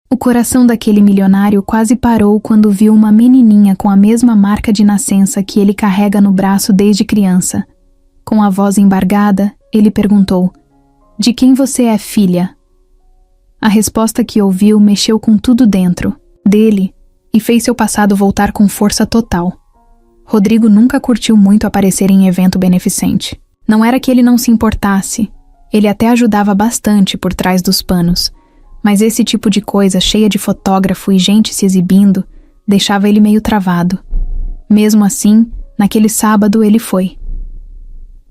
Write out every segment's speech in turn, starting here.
O coração daquele milionário quase parou quando viu uma menininha com a mesma marca de nascença que ele carrega no braço desde criança. Com a voz embargada, ele perguntou: "De quem você é filha?" A resposta que ouviu mexeu com tudo dentro dele e fez seu passado voltar com força total. Rodrigo nunca curtiu muito aparecer em evento beneficente. Não era que ele não se importasse, ele até ajudava bastante por trás dos panos, mas esse tipo de coisa cheia de fotógrafo e gente se exibindo deixava ele meio travado. Mesmo assim, naquele sábado ele foi.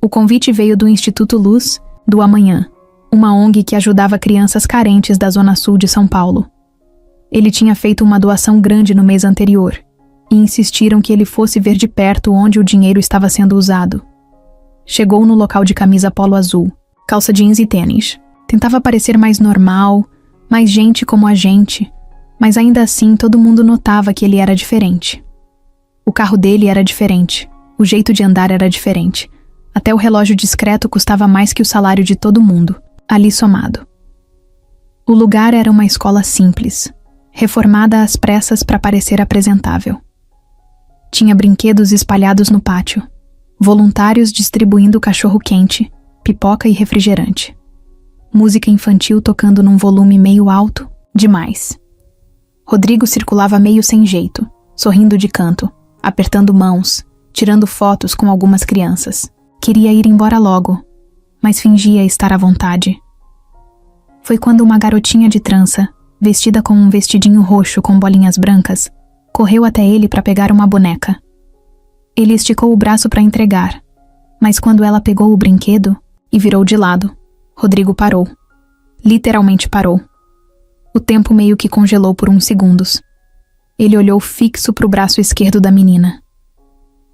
O convite veio do Instituto Luz do Amanhã, uma ONG que ajudava crianças carentes da Zona Sul de São Paulo. Ele tinha feito uma doação grande no mês anterior, e insistiram que ele fosse ver de perto onde o dinheiro estava sendo usado. Chegou no local de camisa polo azul, calça jeans e tênis. Tentava parecer mais normal, mais gente como a gente, mas ainda assim todo mundo notava que ele era diferente. O carro dele era diferente, o jeito de andar era diferente. Até o relógio discreto custava mais que o salário de todo mundo, ali somado. O lugar era uma escola simples, reformada às pressas para parecer apresentável. Tinha brinquedos espalhados no pátio, voluntários distribuindo cachorro-quente, pipoca e refrigerante. Música infantil tocando num volume meio alto, demais. Rodrigo circulava meio sem jeito, sorrindo de canto, apertando mãos, tirando fotos com algumas crianças. Queria ir embora logo, mas fingia estar à vontade. Foi quando uma garotinha de trança, vestida com um vestidinho roxo com bolinhas brancas, correu até ele para pegar uma boneca. Ele esticou o braço para entregar, mas quando ela pegou o brinquedo e virou de lado, Rodrigo parou. Literalmente parou. O tempo meio que congelou por uns segundos. Ele olhou fixo para o braço esquerdo da menina.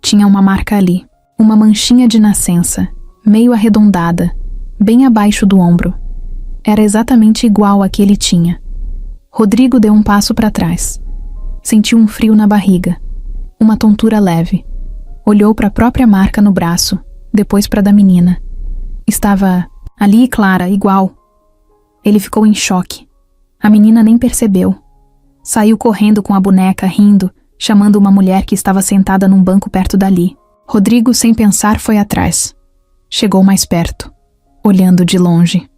Tinha uma marca ali, uma manchinha de nascença, meio arredondada, bem abaixo do ombro. Era exatamente igual a que ele tinha. Rodrigo deu um passo para trás. Sentiu um frio na barriga, uma tontura leve. Olhou para a própria marca no braço, depois para a da menina. Estava ali, clara, igual. Ele ficou em choque. A menina nem percebeu. Saiu correndo com a boneca, rindo, chamando uma mulher que estava sentada num banco perto dali. Rodrigo, sem pensar, foi atrás. Chegou mais perto, olhando de longe.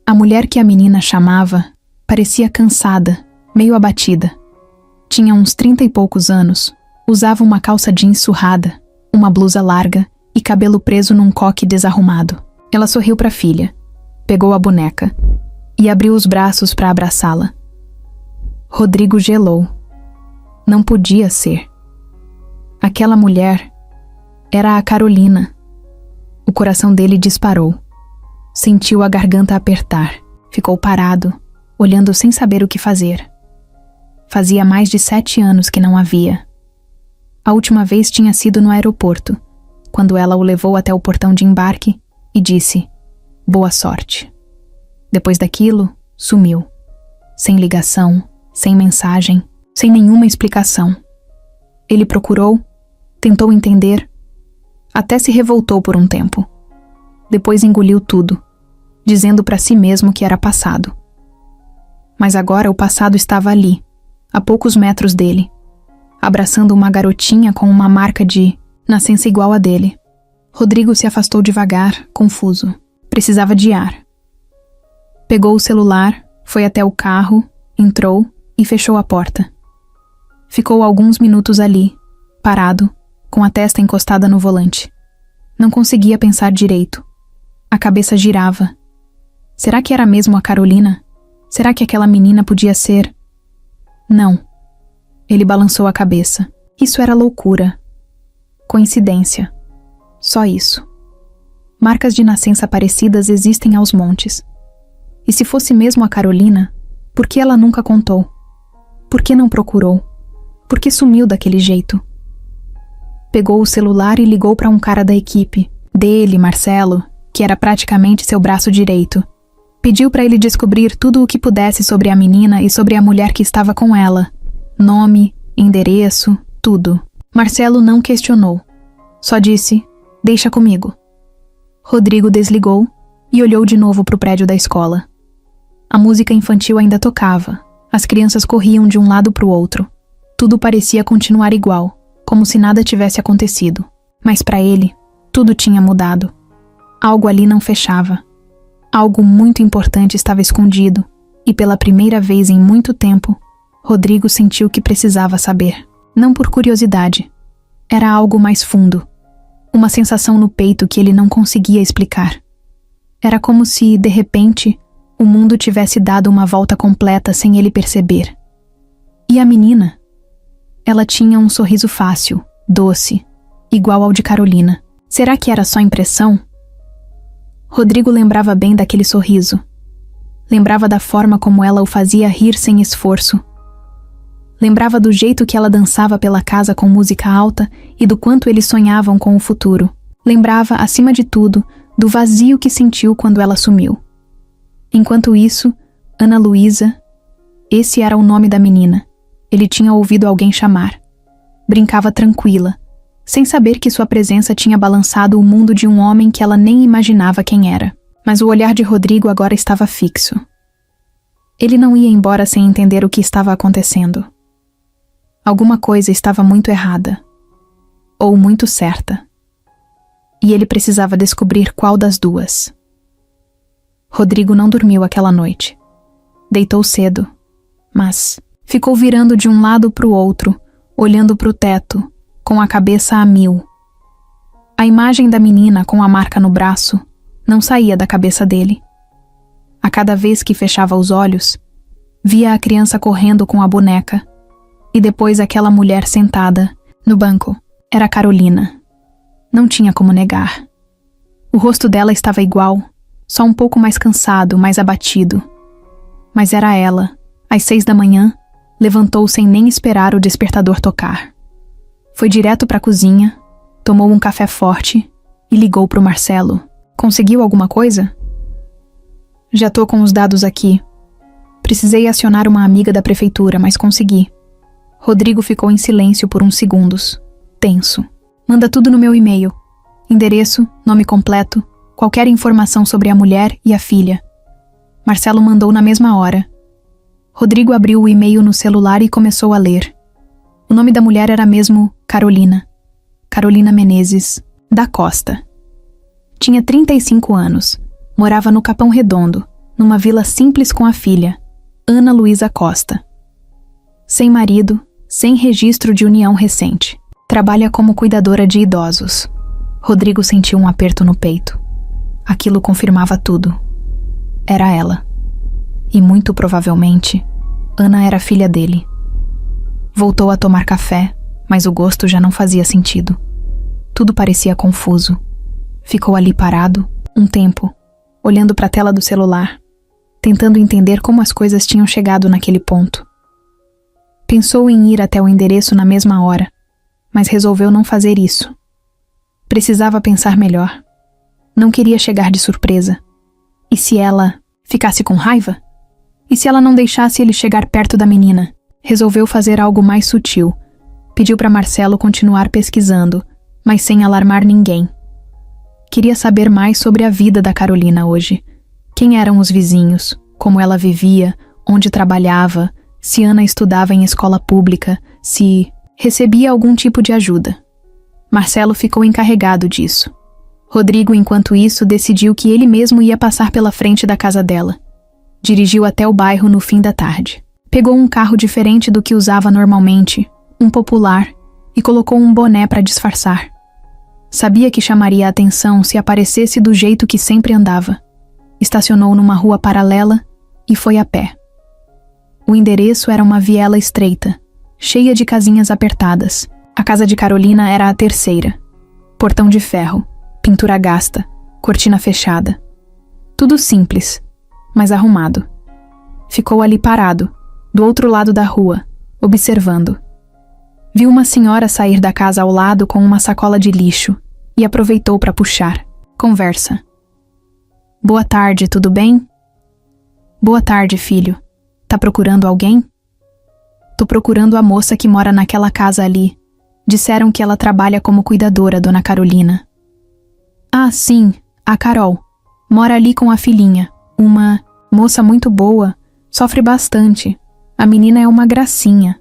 A mulher que a menina chamava parecia cansada, meio abatida. Tinha uns 30 e poucos anos, usava uma calça jeans surrada, uma blusa larga e cabelo preso num coque desarrumado. Ela sorriu para a filha, pegou a boneca e abriu os braços para abraçá-la. Rodrigo gelou. Não podia ser. Aquela mulher era a Carolina. O coração dele disparou. Sentiu a garganta apertar. Ficou parado, olhando sem saber o que fazer. Fazia mais de 7 anos que não a via. A última vez tinha sido no aeroporto, quando ela o levou até o portão de embarque e disse: "Boa sorte." Depois daquilo, sumiu. Sem ligação, sem mensagem, sem nenhuma explicação. Ele procurou, tentou entender, até se revoltou por um tempo. Depois engoliu tudo, dizendo para si mesmo que era passado. Mas agora o passado estava ali, a poucos metros dele, abraçando uma garotinha com uma marca de nascença igual a dele. Rodrigo se afastou devagar, confuso. Precisava de ar. Pegou o celular, foi até o carro, entrou e fechou a porta. Ficou alguns minutos ali, parado, com a testa encostada no volante. Não conseguia pensar direito. A cabeça girava. Será que era mesmo a Carolina? Será que aquela menina podia ser... Não. Ele balançou a cabeça. Isso era loucura. Coincidência. Só isso. Marcas de nascença parecidas existem aos montes. E se fosse mesmo a Carolina, por que ela nunca contou? Por que não procurou? Por que sumiu daquele jeito? Pegou o celular e ligou para um cara da equipe, dele, Marcelo, que era praticamente seu braço direito. Pediu para ele descobrir tudo o que pudesse sobre a menina e sobre a mulher que estava com ela. Nome, endereço, tudo. Marcelo não questionou. Só disse: "Deixa comigo." Rodrigo desligou e olhou de novo para o prédio da escola. A música infantil ainda tocava, As crianças corriam de um lado para o outro. Tudo parecia continuar igual, como se nada tivesse acontecido. Mas para ele, tudo tinha mudado. Algo ali não fechava. Algo muito importante estava escondido, e pela primeira vez em muito tempo, Rodrigo sentiu que precisava saber. Não por curiosidade. Era algo mais fundo. Uma sensação no peito que ele não conseguia explicar. Era como se, de repente, o mundo tivesse dado uma volta completa sem ele perceber. E a menina? Ela tinha um sorriso fácil, doce, igual ao de Carolina. Será que era só impressão? Rodrigo lembrava bem daquele sorriso. Lembrava da forma como ela o fazia rir sem esforço. Lembrava do jeito que ela dançava pela casa com música alta e do quanto eles sonhavam com o futuro. Lembrava, acima de tudo, do vazio que sentiu quando ela sumiu. Enquanto isso, Ana Luísa, esse era o nome da menina, ele tinha ouvido alguém chamar. Brincava tranquila, sem saber que sua presença tinha balançado o mundo de um homem que ela nem imaginava quem era. Mas o olhar de Rodrigo agora estava fixo. Ele não ia embora sem entender o que estava acontecendo. Alguma coisa estava muito errada. Ou muito certa. E ele precisava descobrir qual das duas. Rodrigo não dormiu aquela noite. Deitou cedo, mas ficou virando de um lado para o outro, olhando para o teto, com a cabeça a mil. A imagem da menina com a marca no braço não saía da cabeça dele. A cada vez que fechava os olhos, via a criança correndo com a boneca, e depois aquela mulher sentada no banco. Era Carolina. Não tinha como negar. O rosto dela estava igual, só um pouco mais cansado, mais abatido. Mas era ela. Às 6 da manhã, levantou sem nem esperar o despertador tocar. Foi direto para a cozinha, tomou um café forte e ligou para o Marcelo. Conseguiu alguma coisa? Já tô com os dados aqui. Precisei acionar uma amiga da prefeitura, mas consegui. Rodrigo ficou em silêncio por uns segundos, tenso. Manda tudo no meu e-mail. Endereço, nome completo, qualquer informação sobre a mulher e a filha. Marcelo mandou na mesma hora. Rodrigo abriu o e-mail no celular e começou a ler. O nome da mulher era mesmo Carolina. Carolina Menezes, da Costa. Tinha 35 anos, morava no Capão Redondo, numa vila simples com a filha, Ana Luísa Costa. Sem marido, sem registro de união recente. Trabalha como cuidadora de idosos. Rodrigo sentiu um aperto no peito. Aquilo confirmava tudo. Era ela. E muito provavelmente, Ana era filha dele. Voltou a tomar café, mas o gosto já não fazia sentido. Tudo parecia confuso. Ficou ali parado, um tempo, olhando para a tela do celular, tentando entender como as coisas tinham chegado naquele ponto. Pensou em ir até o endereço na mesma hora, mas resolveu não fazer isso. Precisava pensar melhor. Não queria chegar de surpresa. E se ela ficasse com raiva? E se ela não deixasse ele chegar perto da menina? Resolveu fazer algo mais sutil. Pediu para Marcelo continuar pesquisando, mas sem alarmar ninguém. Queria saber mais sobre a vida da Carolina hoje. Quem eram os vizinhos, como ela vivia, onde trabalhava, se Ana estudava em escola pública, se recebia algum tipo de ajuda. Marcelo ficou encarregado disso. Rodrigo, enquanto isso, decidiu que ele mesmo ia passar pela frente da casa dela. Dirigiu até o bairro no fim da tarde. Pegou um carro diferente do que usava normalmente, um popular, e colocou um boné para disfarçar. Sabia que chamaria a atenção se aparecesse do jeito que sempre andava. Estacionou numa rua paralela e foi a pé. O endereço era uma viela estreita, cheia de casinhas apertadas. A casa de Carolina era a terceira. Portão de ferro, pintura gasta, cortina fechada. Tudo simples, mas arrumado. Ficou ali parado, do outro lado da rua, observando. Viu uma senhora sair da casa ao lado com uma sacola de lixo e aproveitou para puxar. Conversa. Boa tarde, tudo bem? Boa tarde, filho. Tá procurando alguém? Tô procurando a moça que mora naquela casa ali. Disseram que ela trabalha como cuidadora, dona Carolina. Ah, sim, a Carol. Mora ali com a filhinha. Uma moça muito boa. Sofre bastante. A menina é uma gracinha.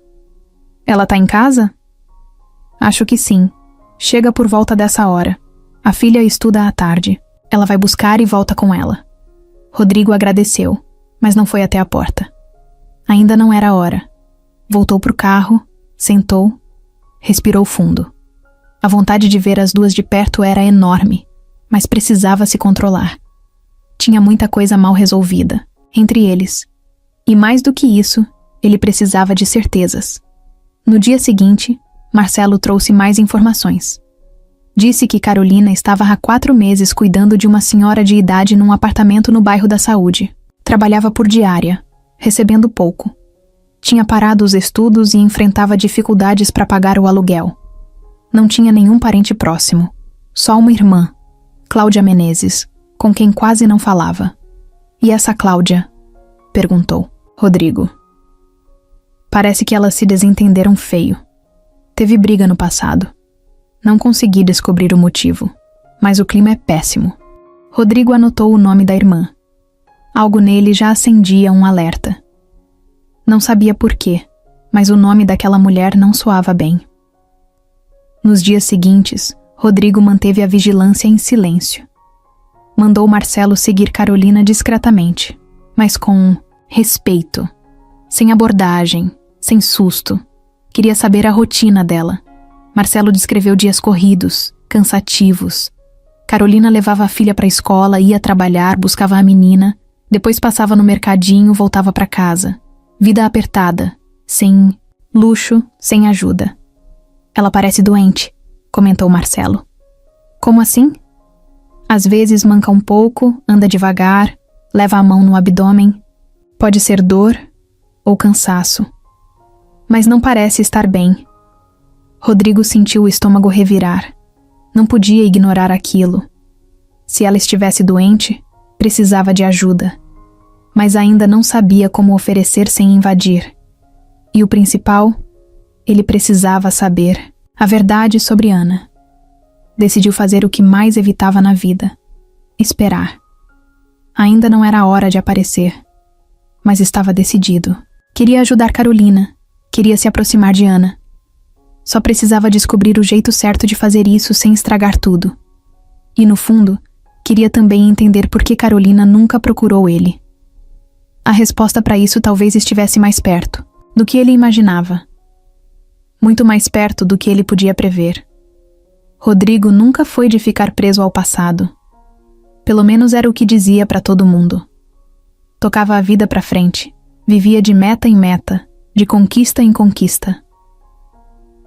Ela tá em casa? Acho que sim. Chega por volta dessa hora. A filha estuda à tarde. Ela vai buscar e volta com ela. Rodrigo agradeceu, mas não foi até a porta. Ainda não era hora. Voltou pro carro, sentou, respirou fundo. A vontade de ver as duas de perto era enorme, mas precisava se controlar. Tinha muita coisa mal resolvida, entre eles. E mais do que isso, ele precisava de certezas. No dia seguinte, Marcelo trouxe mais informações. Disse que Carolina estava há 4 meses cuidando de uma senhora de idade num apartamento no bairro da Saúde. Trabalhava por diária, recebendo pouco. Tinha parado os estudos e enfrentava dificuldades para pagar o aluguel. Não tinha nenhum parente próximo, só uma irmã, Cláudia Menezes, com quem quase não falava. E essa Cláudia? Perguntou Rodrigo. Parece que elas se desentenderam feio. Teve briga no passado. Não consegui descobrir o motivo, mas o clima é péssimo. Rodrigo anotou o nome da irmã. Algo nele já acendia um alerta. Não sabia por quê, mas o nome daquela mulher não soava bem. Nos dias seguintes, Rodrigo manteve a vigilância em silêncio. Mandou Marcelo seguir Carolina discretamente, mas com respeito, sem abordagem, sem susto. Queria saber a rotina dela. Marcelo descreveu dias corridos, cansativos. Carolina levava a filha para a escola, ia trabalhar, buscava a menina, depois passava no mercadinho, voltava para casa. Vida apertada, sem luxo, sem ajuda. Ela parece doente, comentou Marcelo. Como assim? Às vezes manca um pouco, anda devagar, leva a mão no abdômen. Pode ser dor ou cansaço. Mas não parece estar bem. Rodrigo sentiu o estômago revirar. Não podia ignorar aquilo. Se ela estivesse doente, precisava de ajuda. Mas ainda não sabia como oferecer sem invadir. E o principal, ele precisava saber a verdade sobre Ana. Decidiu fazer o que mais evitava na vida: esperar. Ainda não era a hora de aparecer, mas estava decidido. Queria ajudar Carolina, queria se aproximar de Ana. Só precisava descobrir o jeito certo de fazer isso sem estragar tudo. E no fundo, queria também entender por que Carolina nunca procurou ele. A resposta para isso talvez estivesse mais perto do que ele imaginava. Muito mais perto do que ele podia prever. Rodrigo nunca foi de ficar preso ao passado. Pelo menos era o que dizia para todo mundo. Tocava a vida para frente, vivia de meta em meta, de conquista em conquista.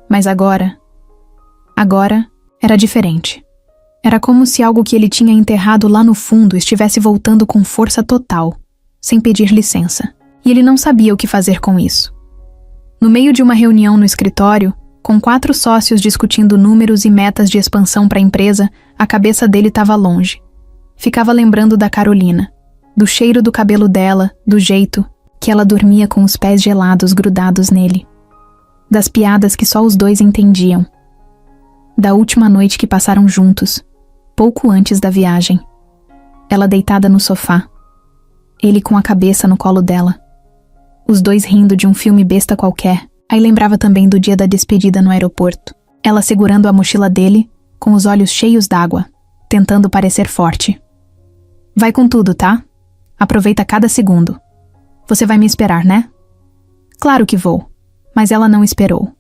Mas agora era diferente. Era como se algo que ele tinha enterrado lá no fundo estivesse voltando com força total, sem pedir licença. E ele não sabia o que fazer com isso. No meio de uma reunião no escritório, com 4 sócios discutindo números e metas de expansão para a empresa, a cabeça dele estava longe. Ficava lembrando da Carolina, do cheiro do cabelo dela, do jeito que ela dormia com os pés gelados grudados nele. Das piadas que só os dois entendiam. Da última noite que passaram juntos, pouco antes da viagem. Ela deitada no sofá. Ele com a cabeça no colo dela. Os dois rindo de um filme besta qualquer. Aí lembrava também do dia da despedida no aeroporto. Ela segurando a mochila dele, com os olhos cheios d'água, tentando parecer forte. Vai com tudo, tá? Aproveita cada segundo. Você vai me esperar, né? Claro que vou. Mas ela não esperou.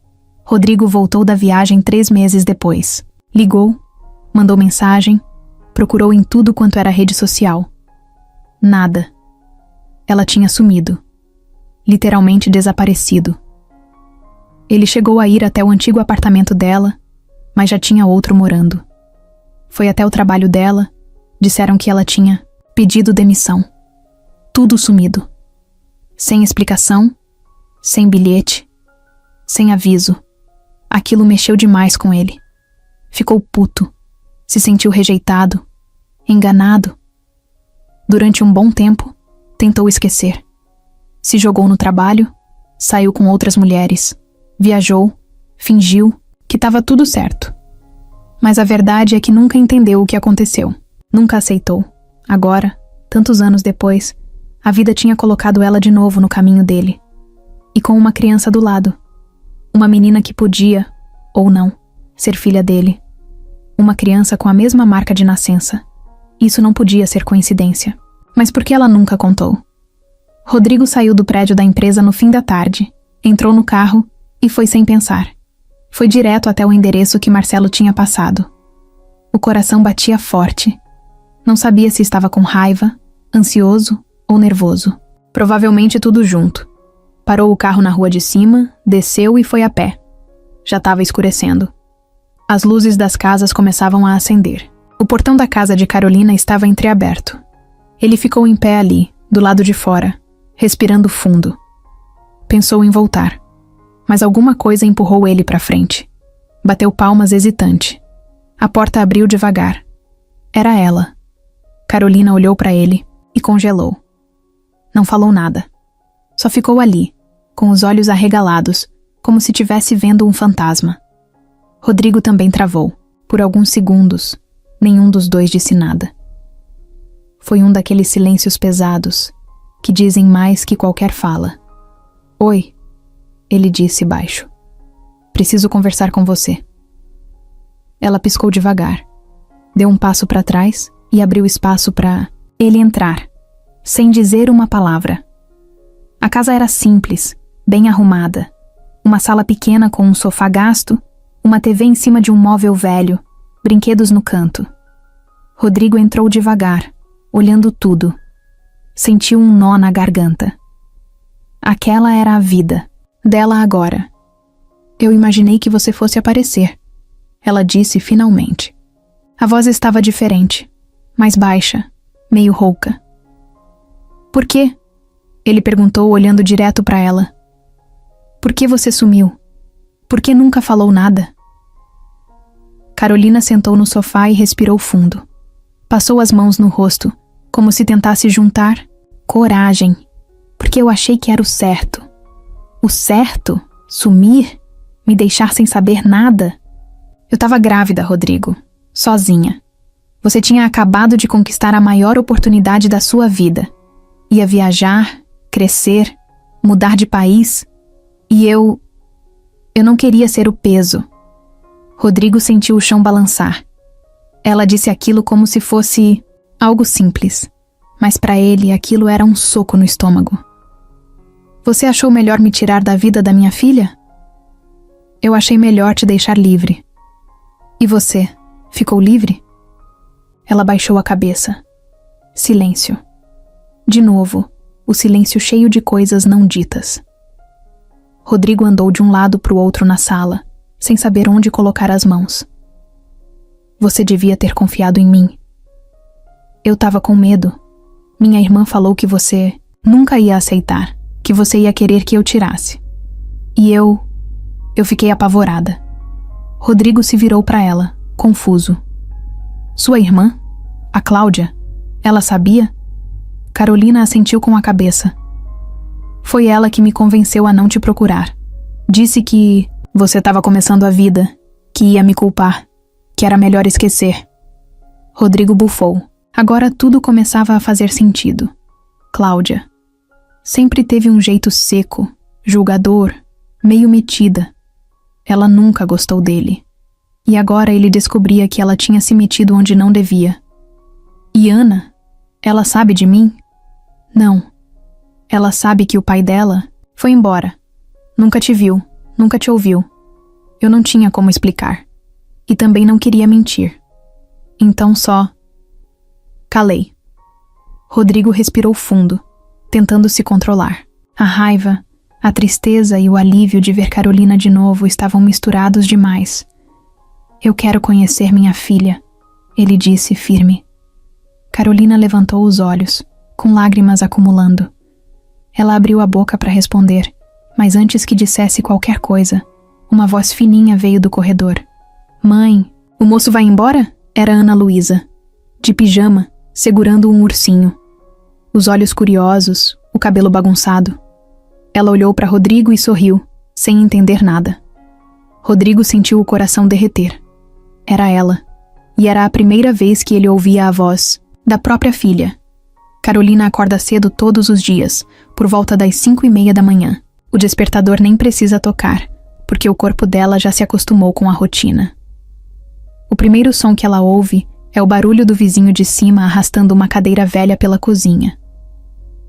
Rodrigo voltou da viagem 3 meses depois. Ligou, mandou mensagem, procurou em tudo quanto era rede social. Nada. Ela tinha sumido. Literalmente desaparecido. Ele chegou a ir até o antigo apartamento dela, mas já tinha outro morando. Foi até o trabalho dela, disseram que ela tinha pedido demissão. Tudo sumido. Sem explicação, sem bilhete, sem aviso. Aquilo mexeu demais com ele. Ficou puto. Se sentiu rejeitado, enganado. Durante um bom tempo, tentou esquecer. Se jogou no trabalho, saiu com outras mulheres, viajou, fingiu que estava tudo certo. Mas a verdade é que nunca entendeu o que aconteceu. Nunca aceitou. Agora, tantos anos depois, a vida tinha colocado ela de novo no caminho dele. e com uma criança do lado. Uma menina que podia, ou não, ser filha dele. Uma criança com a mesma marca de nascença. Isso não podia ser coincidência. Mas por que ela nunca contou? Rodrigo saiu do prédio da empresa no fim da tarde, entrou no carro e foi sem pensar. Foi direto até o endereço que Marcelo tinha passado. O coração batia forte. Não sabia se estava com raiva, ansioso ou nervoso. Provavelmente tudo junto. Parou o carro na rua de cima, desceu e foi a pé. Já estava escurecendo. As luzes das casas começavam a acender. O portão da casa de Carolina estava entreaberto. Ele ficou em pé ali, do lado de fora, respirando fundo. Pensou em voltar, mas alguma coisa empurrou ele para frente. Bateu palmas hesitante. A porta abriu devagar. Era ela. Carolina olhou para ele e congelou. Não falou nada. Só ficou ali, com os olhos arregalados, como se estivesse vendo um fantasma. Rodrigo também travou. Por alguns segundos, nenhum dos dois disse nada. Foi um daqueles silêncios pesados, que dizem mais que qualquer fala. Oi, ele disse baixo. Preciso conversar com você. Ela piscou devagar. Deu um passo para trás e abriu espaço para ele entrar, sem dizer uma palavra. A casa era simples, bem arrumada. Uma sala pequena com um sofá gasto, uma TV em cima de um móvel velho, brinquedos no canto. Rodrigo entrou devagar, olhando tudo. Sentiu um nó na garganta. Aquela era a vida, dela agora. Eu imaginei que você fosse aparecer, ela disse finalmente. A voz estava diferente, mais baixa, meio rouca. Por quê? Ele perguntou olhando direto para ela. Por que você sumiu? Por que nunca falou nada? Carolina sentou no sofá e respirou fundo. Passou as mãos no rosto, como se tentasse juntar coragem, porque eu achei que era o certo. O certo? Sumir? Me deixar sem saber nada? Eu estava grávida, Rodrigo. Sozinha. Você tinha acabado de conquistar a maior oportunidade da sua vida. Ia viajar, crescer, mudar de país. E eu não queria ser o peso. Rodrigo sentiu o chão balançar. Ela disse aquilo como se fosse algo simples, mas para ele aquilo era um soco no estômago. Você achou melhor me tirar da vida da minha filha? Eu achei melhor te deixar livre. E você, ficou livre? Ela baixou a cabeça. Silêncio. De novo, o silêncio cheio de coisas não ditas. Rodrigo andou de um lado para o outro na sala, sem saber onde colocar as mãos. Você devia ter confiado em mim. Eu estava com medo. Minha irmã falou que você nunca ia aceitar, que você ia querer que eu tirasse. E eu fiquei apavorada. Rodrigo se virou para ela, confuso. Sua irmã? A Cláudia? Ela sabia? Carolina assentiu com a cabeça. Foi ela que me convenceu a não te procurar. Disse que você estava começando a vida, que ia me culpar, que era melhor esquecer. Rodrigo bufou. Agora tudo começava a fazer sentido. Cláudia. Sempre teve um jeito seco, julgador, meio metida. Ela nunca gostou dele. E agora ele descobria que ela tinha se metido onde não devia. E Ana? Ela sabe de mim? Não. Ela sabe que o pai dela foi embora. Nunca te viu, nunca te ouviu. Eu não tinha como explicar. E também não queria mentir. Então só calei. Rodrigo respirou fundo, tentando se controlar. A raiva, a tristeza e o alívio de ver Carolina de novo estavam misturados demais. Eu quero conhecer minha filha, ele disse firme. Carolina levantou os olhos, com lágrimas acumulando. Ela abriu a boca para responder, mas antes que dissesse qualquer coisa, uma voz fininha veio do corredor. Mãe, o moço vai embora? Era Ana Luísa, de pijama, segurando um ursinho. Os olhos curiosos, o cabelo bagunçado. Ela olhou para Rodrigo e sorriu, sem entender nada. Rodrigo sentiu o coração derreter. Era ela, e era a primeira vez que ele ouvia a voz da própria filha. Carolina acorda cedo todos os dias, por volta das 5:30 da manhã. O despertador nem precisa tocar, porque o corpo dela já se acostumou com a rotina. O primeiro som que ela ouve é o barulho do vizinho de cima arrastando uma cadeira velha pela cozinha.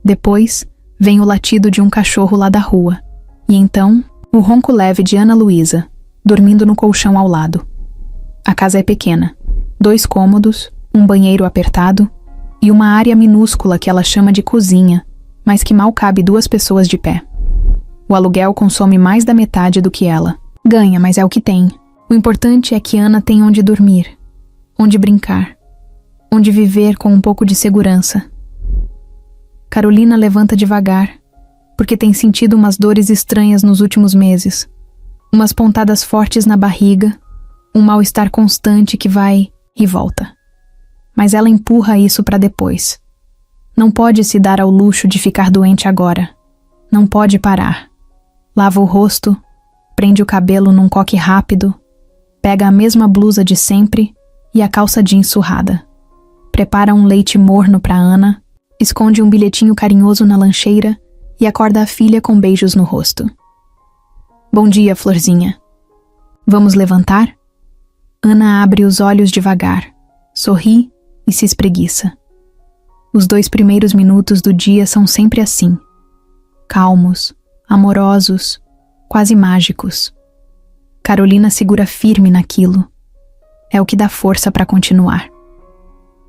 Depois, vem o latido de um cachorro lá da rua, e então, o ronco leve de Ana Luísa, dormindo no colchão ao lado. A casa é pequena, 2 cômodos, um banheiro apertado e uma área minúscula que ela chama de cozinha, mas que mal cabe 2 pessoas de pé. O aluguel consome mais da metade do que ela. Ganha, mas é o que tem. O importante é que Ana tem onde dormir, onde brincar, onde viver com um pouco de segurança. Carolina levanta devagar, porque tem sentido umas dores estranhas nos últimos meses. Umas pontadas fortes na barriga, um mal-estar constante que vai e volta. Mas ela empurra isso para depois. Não pode se dar ao luxo de ficar doente agora. Não pode parar. Lava o rosto, prende o cabelo num coque rápido, pega a mesma blusa de sempre e a calça jeans surrada. Prepara um leite morno para Ana, esconde um bilhetinho carinhoso na lancheira e acorda a filha com beijos no rosto. Bom dia, florzinha. Vamos levantar? Ana abre os olhos devagar, sorri e se espreguiça. Os 2 primeiros minutos do dia são sempre assim. Calmos, amorosos, quase mágicos. Carolina segura firme naquilo. É o que dá força para continuar.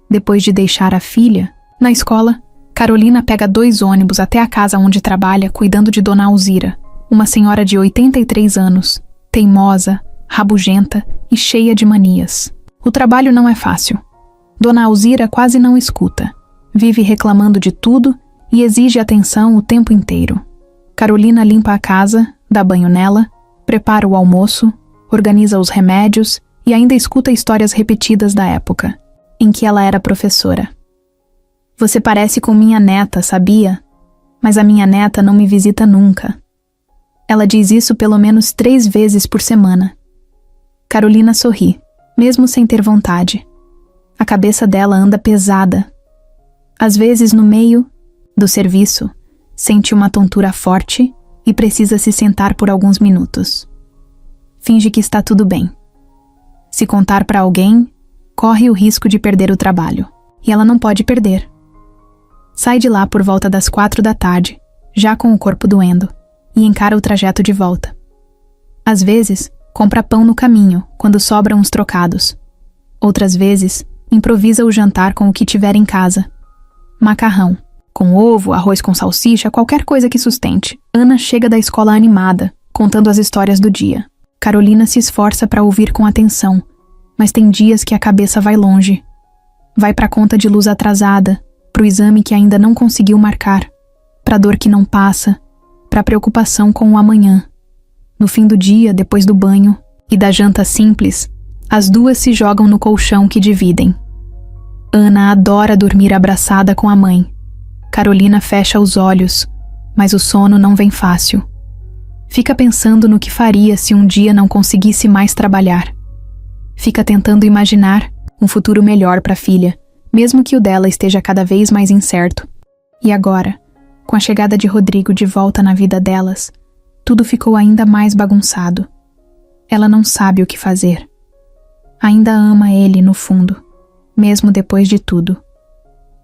Depois de deixar a filha, na escola, Carolina pega 2 ônibus até a casa onde trabalha cuidando de Dona Alzira, uma senhora de 83 anos, teimosa, rabugenta e cheia de manias. O trabalho não é fácil. Dona Alzira quase não escuta, vive reclamando de tudo e exige atenção o tempo inteiro. Carolina limpa a casa, dá banho nela, prepara o almoço, organiza os remédios e ainda escuta histórias repetidas da época, em que ela era professora. Você parece com minha neta, sabia? Mas a minha neta não me visita nunca. Ela diz isso pelo menos 3 vezes por semana. Carolina sorri, mesmo sem ter vontade. A cabeça dela anda pesada. Às vezes, no meio do serviço, sente uma tontura forte e precisa se sentar por alguns minutos. Finge que está tudo bem. Se contar para alguém, corre o risco de perder o trabalho. E ela não pode perder. Sai de lá por volta das 4 da tarde, já com o corpo doendo, e encara o trajeto de volta. Às vezes, compra pão no caminho, quando sobram uns trocados. Outras vezes, improvisa o jantar com o que tiver em casa. Macarrão, com ovo, arroz com salsicha, qualquer coisa que sustente. Ana chega da escola animada, contando as histórias do dia. Carolina se esforça para ouvir com atenção, mas tem dias que a cabeça vai longe. Vai para a conta de luz atrasada, para o exame que ainda não conseguiu marcar, para a dor que não passa, para a preocupação com o amanhã. No fim do dia, depois do banho e da janta simples, as 2 se jogam no colchão que dividem. Ana adora dormir abraçada com a mãe. Carolina fecha os olhos, mas o sono não vem fácil. Fica pensando no que faria se um dia não conseguisse mais trabalhar. Fica tentando imaginar um futuro melhor para a filha, mesmo que o dela esteja cada vez mais incerto. E agora, com a chegada de Rodrigo de volta na vida delas, tudo ficou ainda mais bagunçado. Ela não sabe o que fazer. Ainda ama ele no fundo, mesmo depois de tudo.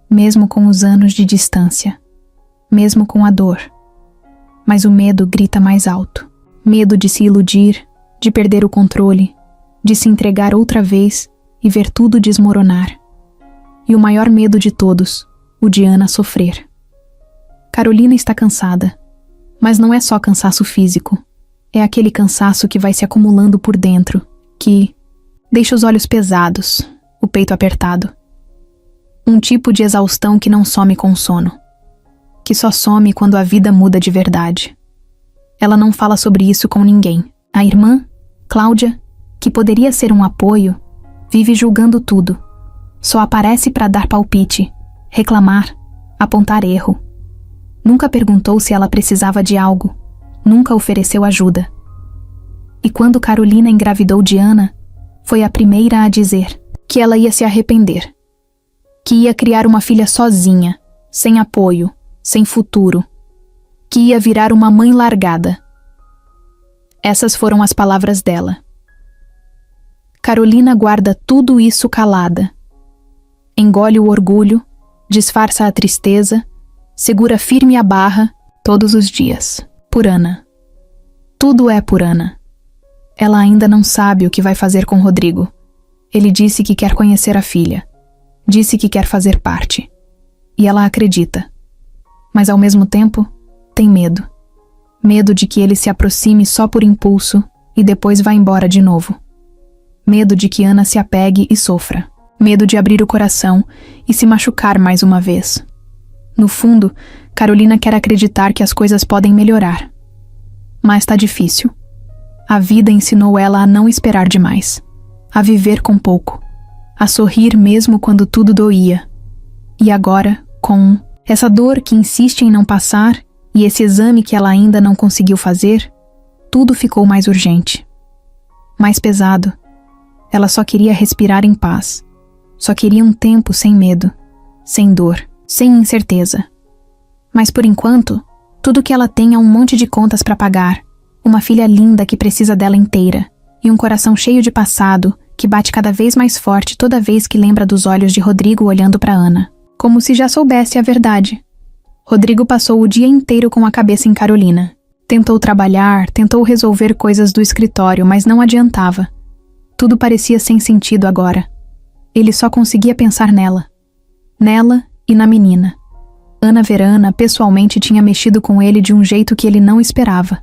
Mesmo com os anos de distância. Mesmo com a dor. Mas o medo grita mais alto. Medo de se iludir, de perder o controle, de se entregar outra vez e ver tudo desmoronar. E o maior medo de todos, o de Ana sofrer. Carolina está cansada, mas não é só cansaço físico. É aquele cansaço que vai se acumulando por dentro, que deixa os olhos pesados, o peito apertado. Um tipo de exaustão que não some com o sono, que só some quando a vida muda de verdade. Ela não fala sobre isso com ninguém. A irmã, Cláudia, que poderia ser um apoio, vive julgando tudo. Só aparece para dar palpite, reclamar, apontar erro. Nunca perguntou se ela precisava de algo. Nunca ofereceu ajuda. E quando Carolina engravidou de Ana, foi a primeira a dizer que ela ia se arrepender. Que ia criar uma filha sozinha, sem apoio, sem futuro. que ia virar uma mãe largada. Essas foram as palavras dela. Carolina guarda tudo isso calada. Engole o orgulho, disfarça a tristeza, segura firme a barra todos os dias. Por Ana. Tudo é por Ana. Ela ainda não sabe o que vai fazer com Rodrigo. Ele disse que quer conhecer a filha. Disse que quer fazer parte. E ela acredita. Mas ao mesmo tempo, tem medo. Medo de que ele se aproxime só por impulso e depois vá embora de novo. Medo de que Ana se apegue e sofra. Medo de abrir o coração e se machucar mais uma vez. No fundo, Carolina quer acreditar que as coisas podem melhorar. Mas tá difícil. A vida ensinou ela a não esperar demais. A viver com pouco. A sorrir mesmo quando tudo doía. E agora, com essa dor que insiste em não passar e esse exame que ela ainda não conseguiu fazer, tudo ficou mais urgente. Mais pesado. Ela só queria respirar em paz. Só queria um tempo sem medo, sem dor, sem incerteza. Mas por enquanto, tudo que ela tem é um monte de contas para pagar, uma filha linda que precisa dela inteira, e um coração cheio de passado que bate cada vez mais forte toda vez que lembra dos olhos de Rodrigo olhando para Ana, como se já soubesse a verdade. Rodrigo passou o dia inteiro com a cabeça em Carolina. Tentou trabalhar, tentou resolver coisas do escritório, mas não adiantava. Tudo parecia sem sentido agora. Ele só conseguia pensar nela. Nela e na menina. Ana Verana pessoalmente tinha mexido com ele de um jeito que ele não esperava.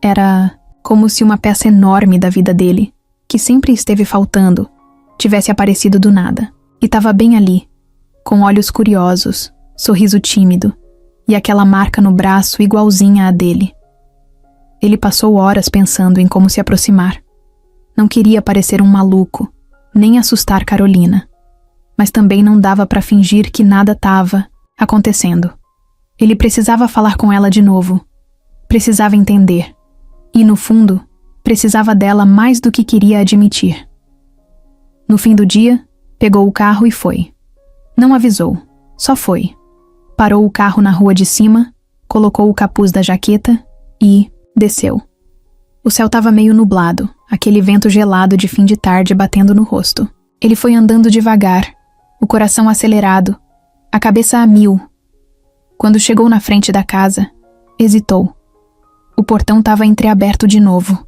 Era como se uma peça enorme da vida dele, que sempre esteve faltando, tivesse aparecido do nada. E estava bem ali, com olhos curiosos, sorriso tímido e aquela marca no braço igualzinha à dele. Ele passou horas pensando em como se aproximar. Não queria parecer um maluco, nem assustar Carolina. Mas também não dava para fingir que nada estava acontecendo. Ele precisava falar com ela de novo. Precisava entender. E, no fundo, precisava dela mais do que queria admitir. No fim do dia, pegou o carro e foi. Não avisou, só foi. Parou o carro na rua de cima, colocou o capuz da jaqueta e desceu. O céu estava meio nublado, aquele vento gelado de fim de tarde batendo no rosto. Ele foi andando devagar, o coração acelerado, a cabeça a mil. Quando chegou na frente da casa, hesitou. O portão estava entreaberto de novo.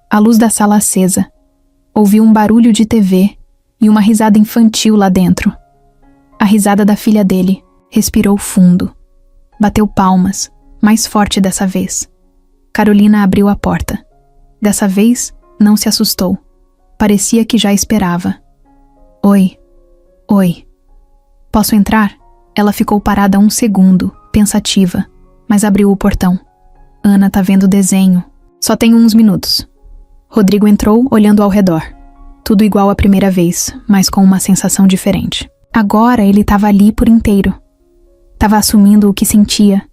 A luz da sala acesa. Ouviu um barulho de TV e uma risada infantil lá dentro. A risada da filha dele. Respirou fundo. Bateu palmas, mais forte dessa vez. Carolina abriu a porta. Dessa vez, não se assustou. Parecia que já esperava. Oi. Oi. Posso entrar? Ela ficou parada um segundo, pensativa, mas abriu o portão. Ana tá vendo desenho. Só tenho uns minutos. Rodrigo entrou, olhando ao redor. Tudo igual à primeira vez, mas com uma sensação diferente. Agora ele estava ali por inteiro. Tava assumindo o que sentia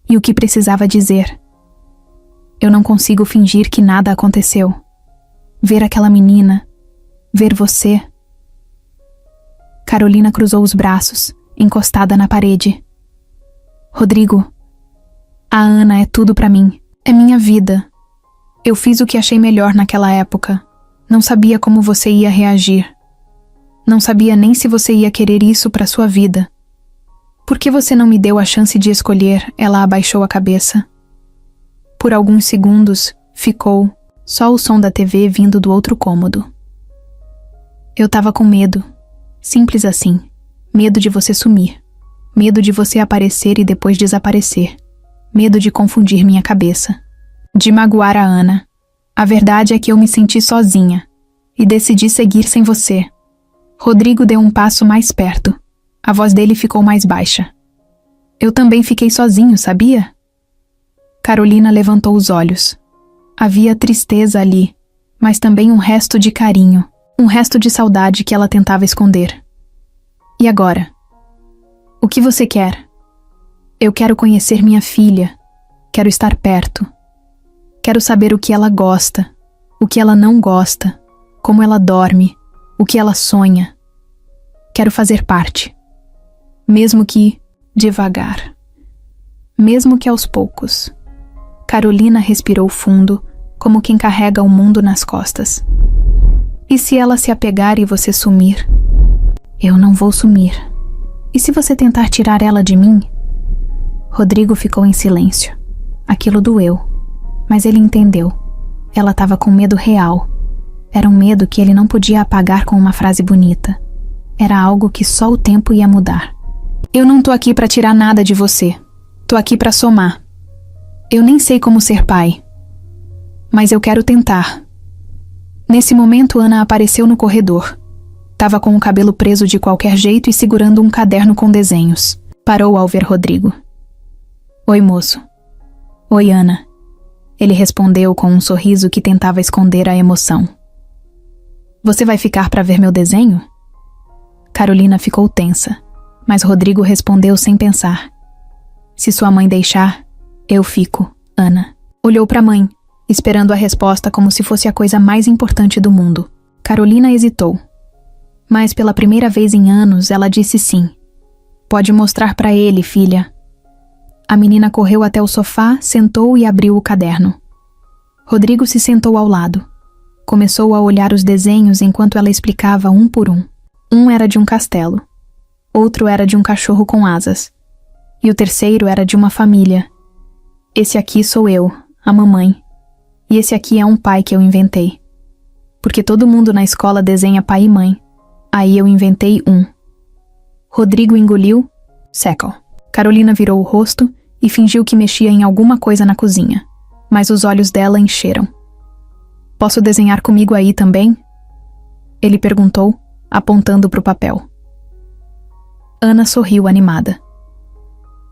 e o que precisava dizer. Eu não consigo fingir que nada aconteceu. Ver aquela menina, ver você. Carolina cruzou os braços, encostada na parede. Rodrigo, a Ana é tudo pra mim. É minha vida. Eu fiz o que achei melhor naquela época. Não sabia como você ia reagir. Não sabia nem se você ia querer isso pra sua vida. Por que você não me deu a chance de escolher? Ela abaixou a cabeça. Por alguns segundos, ficou só o som da TV vindo do outro cômodo. Eu tava com medo. Simples assim. Medo de você sumir. Medo de você aparecer e depois desaparecer. Medo de confundir minha cabeça. De magoar a Ana. A verdade é que eu me senti sozinha. E decidi seguir sem você. Rodrigo deu um passo mais perto. A voz dele ficou mais baixa. Eu também fiquei sozinho, sabia? Carolina levantou os olhos. Havia tristeza ali, mas também um resto de carinho, um resto de saudade que ela tentava esconder. E agora? O que você quer? Eu quero conhecer minha filha. Quero estar perto. Quero saber o que ela gosta, o que ela não gosta, como ela dorme, o que ela sonha. Quero fazer parte. Mesmo que devagar. mesmo que aos poucos. Carolina respirou fundo, como quem carrega o mundo nas costas. E se ela se apegar e você sumir? Eu não vou sumir. E se você tentar tirar ela de mim? Rodrigo ficou em silêncio. Aquilo doeu, mas ele entendeu. Ela estava com medo real. Era um medo que ele não podia apagar com uma frase bonita. Era algo que só o tempo ia mudar. Eu não tô aqui pra tirar nada de você. Tô aqui pra somar. Eu nem sei como ser pai. Mas eu quero tentar. Nesse momento, Ana apareceu no corredor. Tava com o cabelo preso de qualquer jeito e segurando um caderno com desenhos. Parou ao ver Rodrigo. Oi, moço. Oi, Ana. Ele respondeu com um sorriso que tentava esconder a emoção. Você vai ficar pra ver meu desenho? Carolina ficou tensa, mas Rodrigo respondeu sem pensar. Se sua mãe deixar, eu fico, Ana. Olhou pra mãe, esperando a resposta como se fosse a coisa mais importante do mundo. Carolina hesitou. Mas pela primeira vez em anos, ela disse sim. Pode mostrar pra ele, filha. A menina correu até o sofá, sentou e abriu o caderno. Rodrigo se sentou ao lado. Começou a olhar os desenhos enquanto ela explicava um por um. Um era de um castelo. Outro era de um cachorro com asas. E o terceiro era de uma família. Esse aqui sou eu, a mamãe. E esse aqui é um pai que eu inventei. Porque todo mundo na escola desenha pai e mãe. Aí eu inventei um. Rodrigo engoliu, seco. Carolina virou o rosto e fingiu que mexia em alguma coisa na cozinha. Mas os olhos dela encheram. Posso desenhar comigo aí também? Ele perguntou, apontando para o papel. Ana sorriu animada.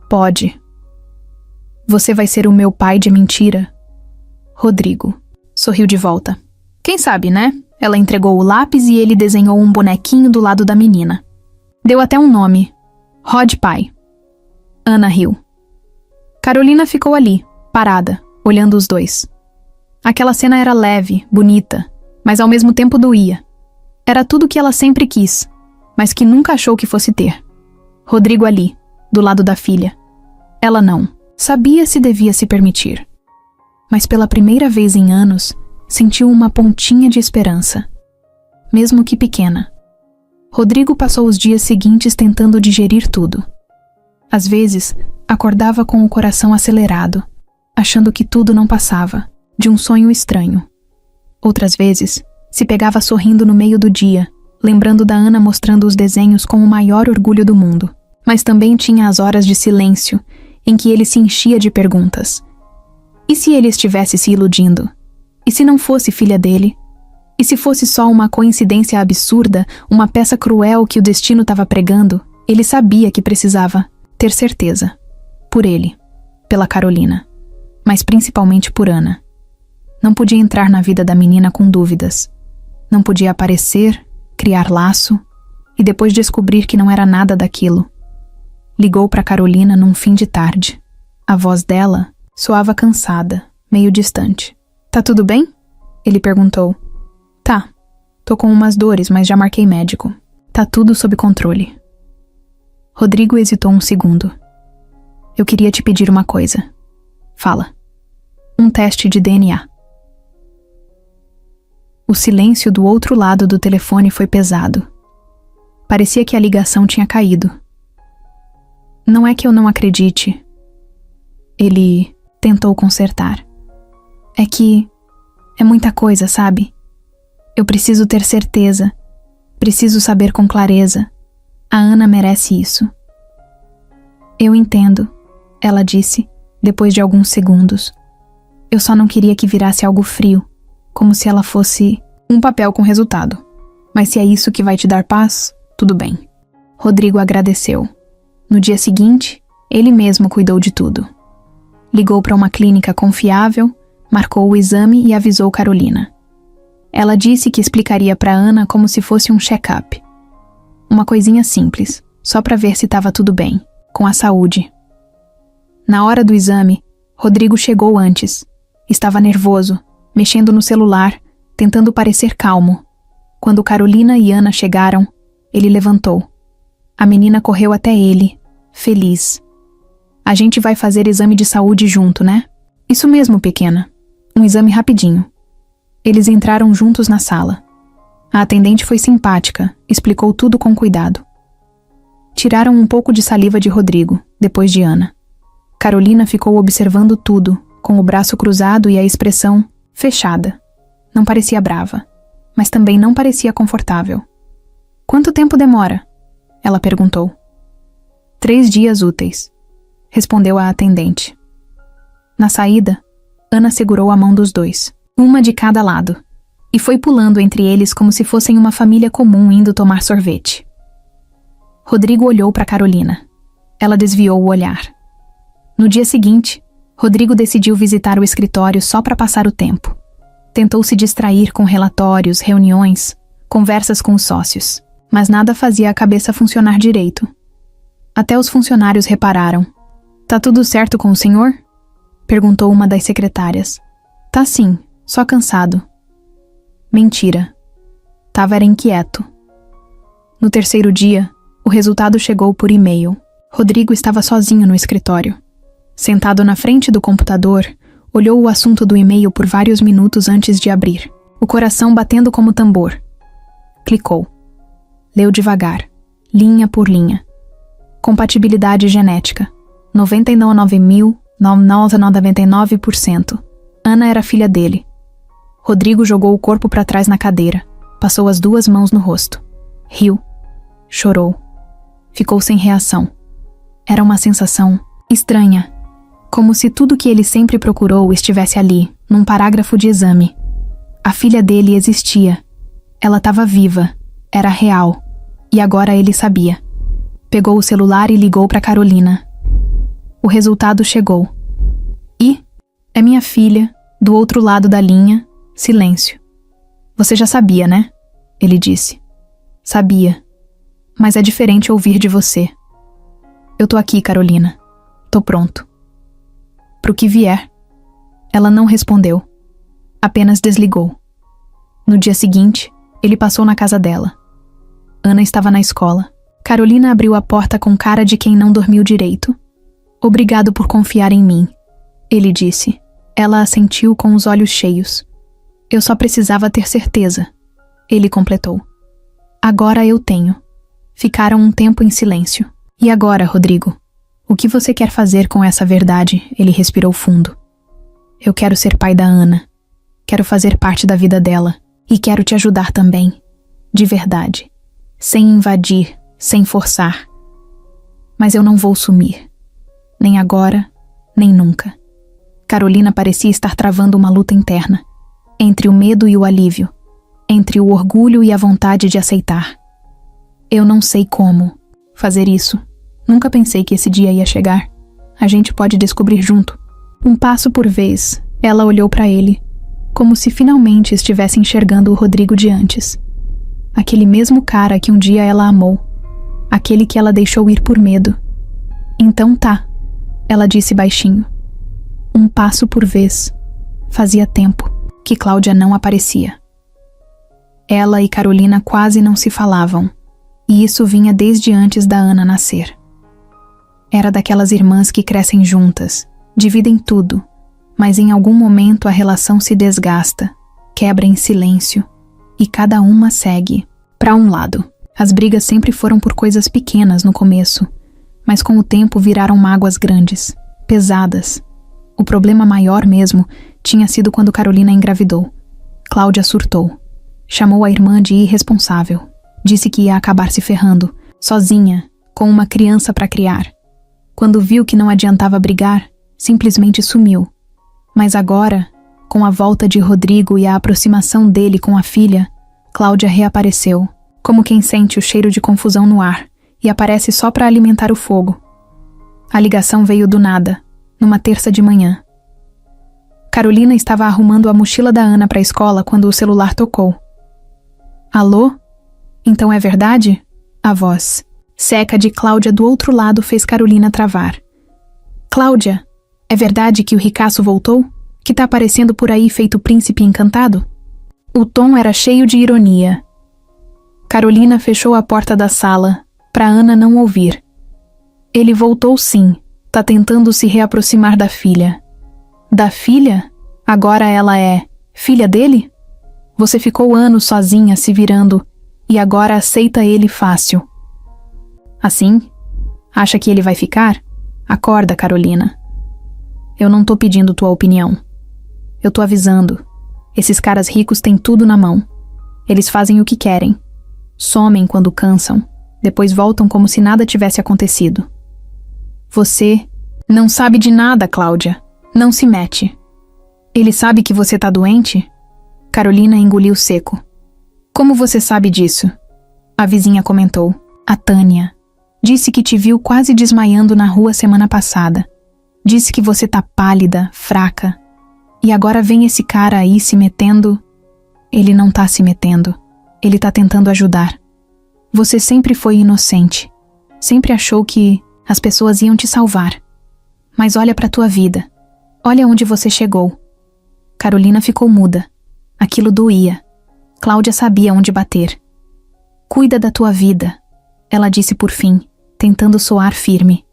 Pode. Você vai ser o meu pai de mentira? Rodrigo sorriu de volta. Quem sabe, né? Ela entregou o lápis e ele desenhou um bonequinho do lado da menina. Deu até um nome. Rod Pai. Ana riu. Carolina ficou ali, parada, olhando os dois. Aquela cena era leve, bonita, mas ao mesmo tempo doía. Era tudo que ela sempre quis, mas que nunca achou que fosse ter. Rodrigo ali, do lado da filha. Ela não. Sabia se devia se permitir. Mas pela primeira vez em anos, sentiu uma pontinha de esperança. Mesmo que pequena. Rodrigo passou os dias seguintes tentando digerir tudo. Às vezes, acordava com o coração acelerado, achando que tudo não passava, de um sonho estranho. Outras vezes, se pegava sorrindo no meio do dia, lembrando da Ana mostrando os desenhos com o maior orgulho do mundo. Mas também tinha as horas de silêncio, em que ele se enchia de perguntas. E se ele estivesse se iludindo? E se não fosse filha dele? E se fosse só uma coincidência absurda, uma peça cruel que o destino estava pregando? Ele sabia que precisava ter certeza. Por ele, pela Carolina, mas principalmente por Ana. Não podia entrar na vida da menina com dúvidas. Não podia aparecer, criar laço e depois descobrir que não era nada daquilo. Ligou para Carolina num fim de tarde. A voz dela soava cansada, meio distante. Tá tudo bem? Ele perguntou. Tá. Tô com umas dores, mas já marquei médico. Tá tudo sob controle. Rodrigo hesitou um segundo. Eu queria te pedir uma coisa. Fala. Um teste de DNA. O silêncio do outro lado do telefone foi pesado. Parecia que a ligação tinha caído. Não é que eu não acredite. Ele tentou consertar. É que é muita coisa, sabe? Eu preciso ter certeza. Preciso saber com clareza. A Ana merece isso. Eu entendo, ela disse, depois de alguns segundos. Eu só não queria que virasse algo frio, como se ela fosse um papel com resultado. Mas se é isso que vai te dar paz, tudo bem. Rodrigo agradeceu. No dia seguinte, ele mesmo cuidou de tudo. Ligou para uma clínica confiável, marcou o exame e avisou Carolina. Ela disse que explicaria para Ana como se fosse um check-up. Uma coisinha simples, só para ver se estava tudo bem, com a saúde. Na hora do exame, Rodrigo chegou antes. Estava nervoso, mexendo no celular, tentando parecer calmo. Quando Carolina e Ana chegaram, ele levantou. A menina correu até ele, feliz. A gente vai fazer exame de saúde junto, né? Isso mesmo, pequena. Um exame rapidinho. Eles entraram juntos na sala. A atendente foi simpática, explicou tudo com cuidado. Tiraram um pouco de saliva de Rodrigo, depois de Ana. Carolina ficou observando tudo, com o braço cruzado e a expressão fechada. Não parecia brava, mas também não parecia confortável. Quanto tempo demora? Ela perguntou. 3 dias úteis, respondeu a atendente. Na saída, Ana segurou a mão dos dois, uma de cada lado, e foi pulando entre eles como se fossem uma família comum indo tomar sorvete. Rodrigo olhou para Carolina. Ela desviou o olhar. No dia seguinte, Rodrigo decidiu visitar o escritório só para passar o tempo. Tentou se distrair com relatórios, reuniões, conversas com os sócios, mas nada fazia a cabeça funcionar direito. Até os funcionários repararam. Tá tudo certo com o senhor? Perguntou uma das secretárias. Tá sim, só cansado. Mentira. Era inquieto. No terceiro dia, o resultado chegou por e-mail. Rodrigo estava sozinho no escritório. Sentado na frente do computador, olhou o assunto do e-mail por vários minutos antes de abrir, o coração batendo como tambor. Clicou. Leu devagar, linha por linha. Compatibilidade genética. 99.999%. Ana era filha dele. Rodrigo jogou o corpo para trás na cadeira, passou as 2 mãos no rosto. Riu. Chorou. Ficou sem reação. Era uma sensação estranha, como se tudo que ele sempre procurou estivesse ali, num parágrafo de exame. A filha dele existia. Ela estava viva. Era real. E agora ele sabia. Pegou o celular e ligou para Carolina. O resultado chegou. E? É minha filha, do outro lado da linha, silêncio. Você já sabia, né? Ele disse. Sabia. Mas é diferente ouvir de você. Eu tô aqui, Carolina. Tô pronto. Pro que vier. Ela não respondeu. Apenas desligou. No dia seguinte, ele passou na casa dela. Ana estava na escola. Carolina abriu a porta com cara de quem não dormiu direito. Obrigado por confiar em mim, ele disse. Ela assentiu com os olhos cheios. Eu só precisava ter certeza, ele completou. Agora eu tenho. Ficaram um tempo em silêncio. E agora, Rodrigo? O que você quer fazer com essa verdade? Ele respirou fundo. Eu quero ser pai da Ana. Quero fazer parte da vida dela. E quero te ajudar também. De verdade. Sem invadir, sem forçar. Mas eu não vou sumir. Nem agora, nem nunca. Carolina parecia estar travando uma luta interna. Entre o medo e o alívio. Entre o orgulho e a vontade de aceitar. Eu não sei como fazer isso. Nunca pensei que esse dia ia chegar. A gente pode descobrir junto. Um passo por vez, ela olhou para ele, como se finalmente estivesse enxergando o Rodrigo de antes. Aquele mesmo cara que um dia ela amou. Aquele que ela deixou ir por medo. Então tá, ela disse baixinho. Um passo por vez. Fazia tempo que Cláudia não aparecia. Ela e Carolina quase não se falavam, e isso vinha desde antes da Ana nascer. Era daquelas irmãs que crescem juntas, dividem tudo, mas em algum momento a relação se desgasta, quebra em silêncio, e cada uma segue para um lado. As brigas sempre foram por coisas pequenas no começo, mas com o tempo viraram mágoas grandes, pesadas. O problema maior mesmo tinha sido quando Carolina engravidou. Cláudia surtou. Chamou a irmã de irresponsável. Disse que ia acabar se ferrando, sozinha, com uma criança para criar. Quando viu que não adiantava brigar, simplesmente sumiu. Mas agora, com a volta de Rodrigo e a aproximação dele com a filha, Cláudia reapareceu, como quem sente o cheiro de confusão no ar, e aparece só para alimentar o fogo. A ligação veio do nada, numa terça de manhã. Carolina estava arrumando a mochila da Ana para a escola quando o celular tocou. Alô? Então é verdade? A voz seca de Cláudia do outro lado fez Carolina travar. Cláudia, é verdade que o ricaço voltou? Que tá aparecendo por aí feito príncipe encantado? O tom era cheio de ironia. Carolina fechou a porta da sala, para Ana não ouvir. Ele voltou sim, Tá tentando se reaproximar da filha. Da filha? Agora ela é filha dele? Você ficou anos sozinha se virando e agora aceita ele fácil. Assim? Acha que ele vai ficar? Acorda, Carolina. Eu não tô pedindo tua opinião. Eu tô avisando. Esses caras ricos têm tudo na mão. Eles fazem o que querem. Somem quando cansam. Depois voltam como se nada tivesse acontecido. Você não sabe de nada, Cláudia. Não se mete. Ele sabe que você tá doente? Carolina engoliu seco. Como você sabe disso? A vizinha comentou. A Tânia. Disse que te viu quase desmaiando na rua semana passada. Disse que você tá pálida, fraca. E agora vem esse cara aí se metendo. Ele não tá se metendo. Ele tá tentando ajudar. Você sempre foi inocente. Sempre achou que as pessoas iam te salvar. Mas olha pra tua vida. Olha onde você chegou. Carolina ficou muda. Aquilo doía. Cláudia sabia onde bater. Cuida da tua vida, ela disse por fim, tentando soar firme.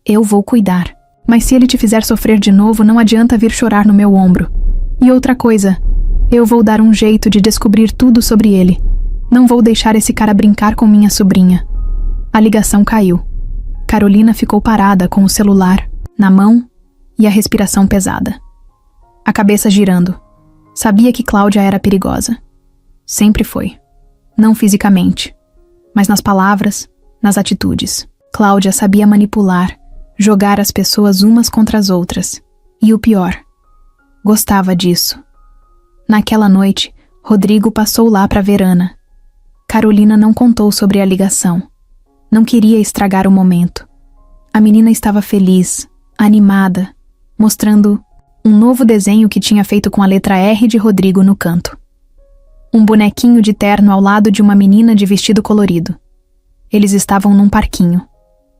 Eu vou cuidar. Mas se ele te fizer sofrer de novo, não adianta vir chorar no meu ombro. E outra coisa, eu vou dar um jeito de descobrir tudo sobre ele. Não vou deixar esse cara brincar com minha sobrinha. A ligação caiu. Carolina ficou parada com o celular na mão e a respiração pesada. A cabeça girando. Sabia que Cláudia era perigosa. Sempre foi. Não fisicamente, mas nas palavras, nas atitudes. Cláudia sabia manipular, jogar as pessoas umas contra as outras. E o pior, gostava disso. Naquela noite, Rodrigo passou lá para ver Ana. Carolina não contou sobre a ligação. Não queria estragar o momento. A menina estava feliz, animada, mostrando um novo desenho que tinha feito com a letra R de Rodrigo no canto. Um bonequinho de terno ao lado de uma menina de vestido colorido. Eles estavam num parquinho.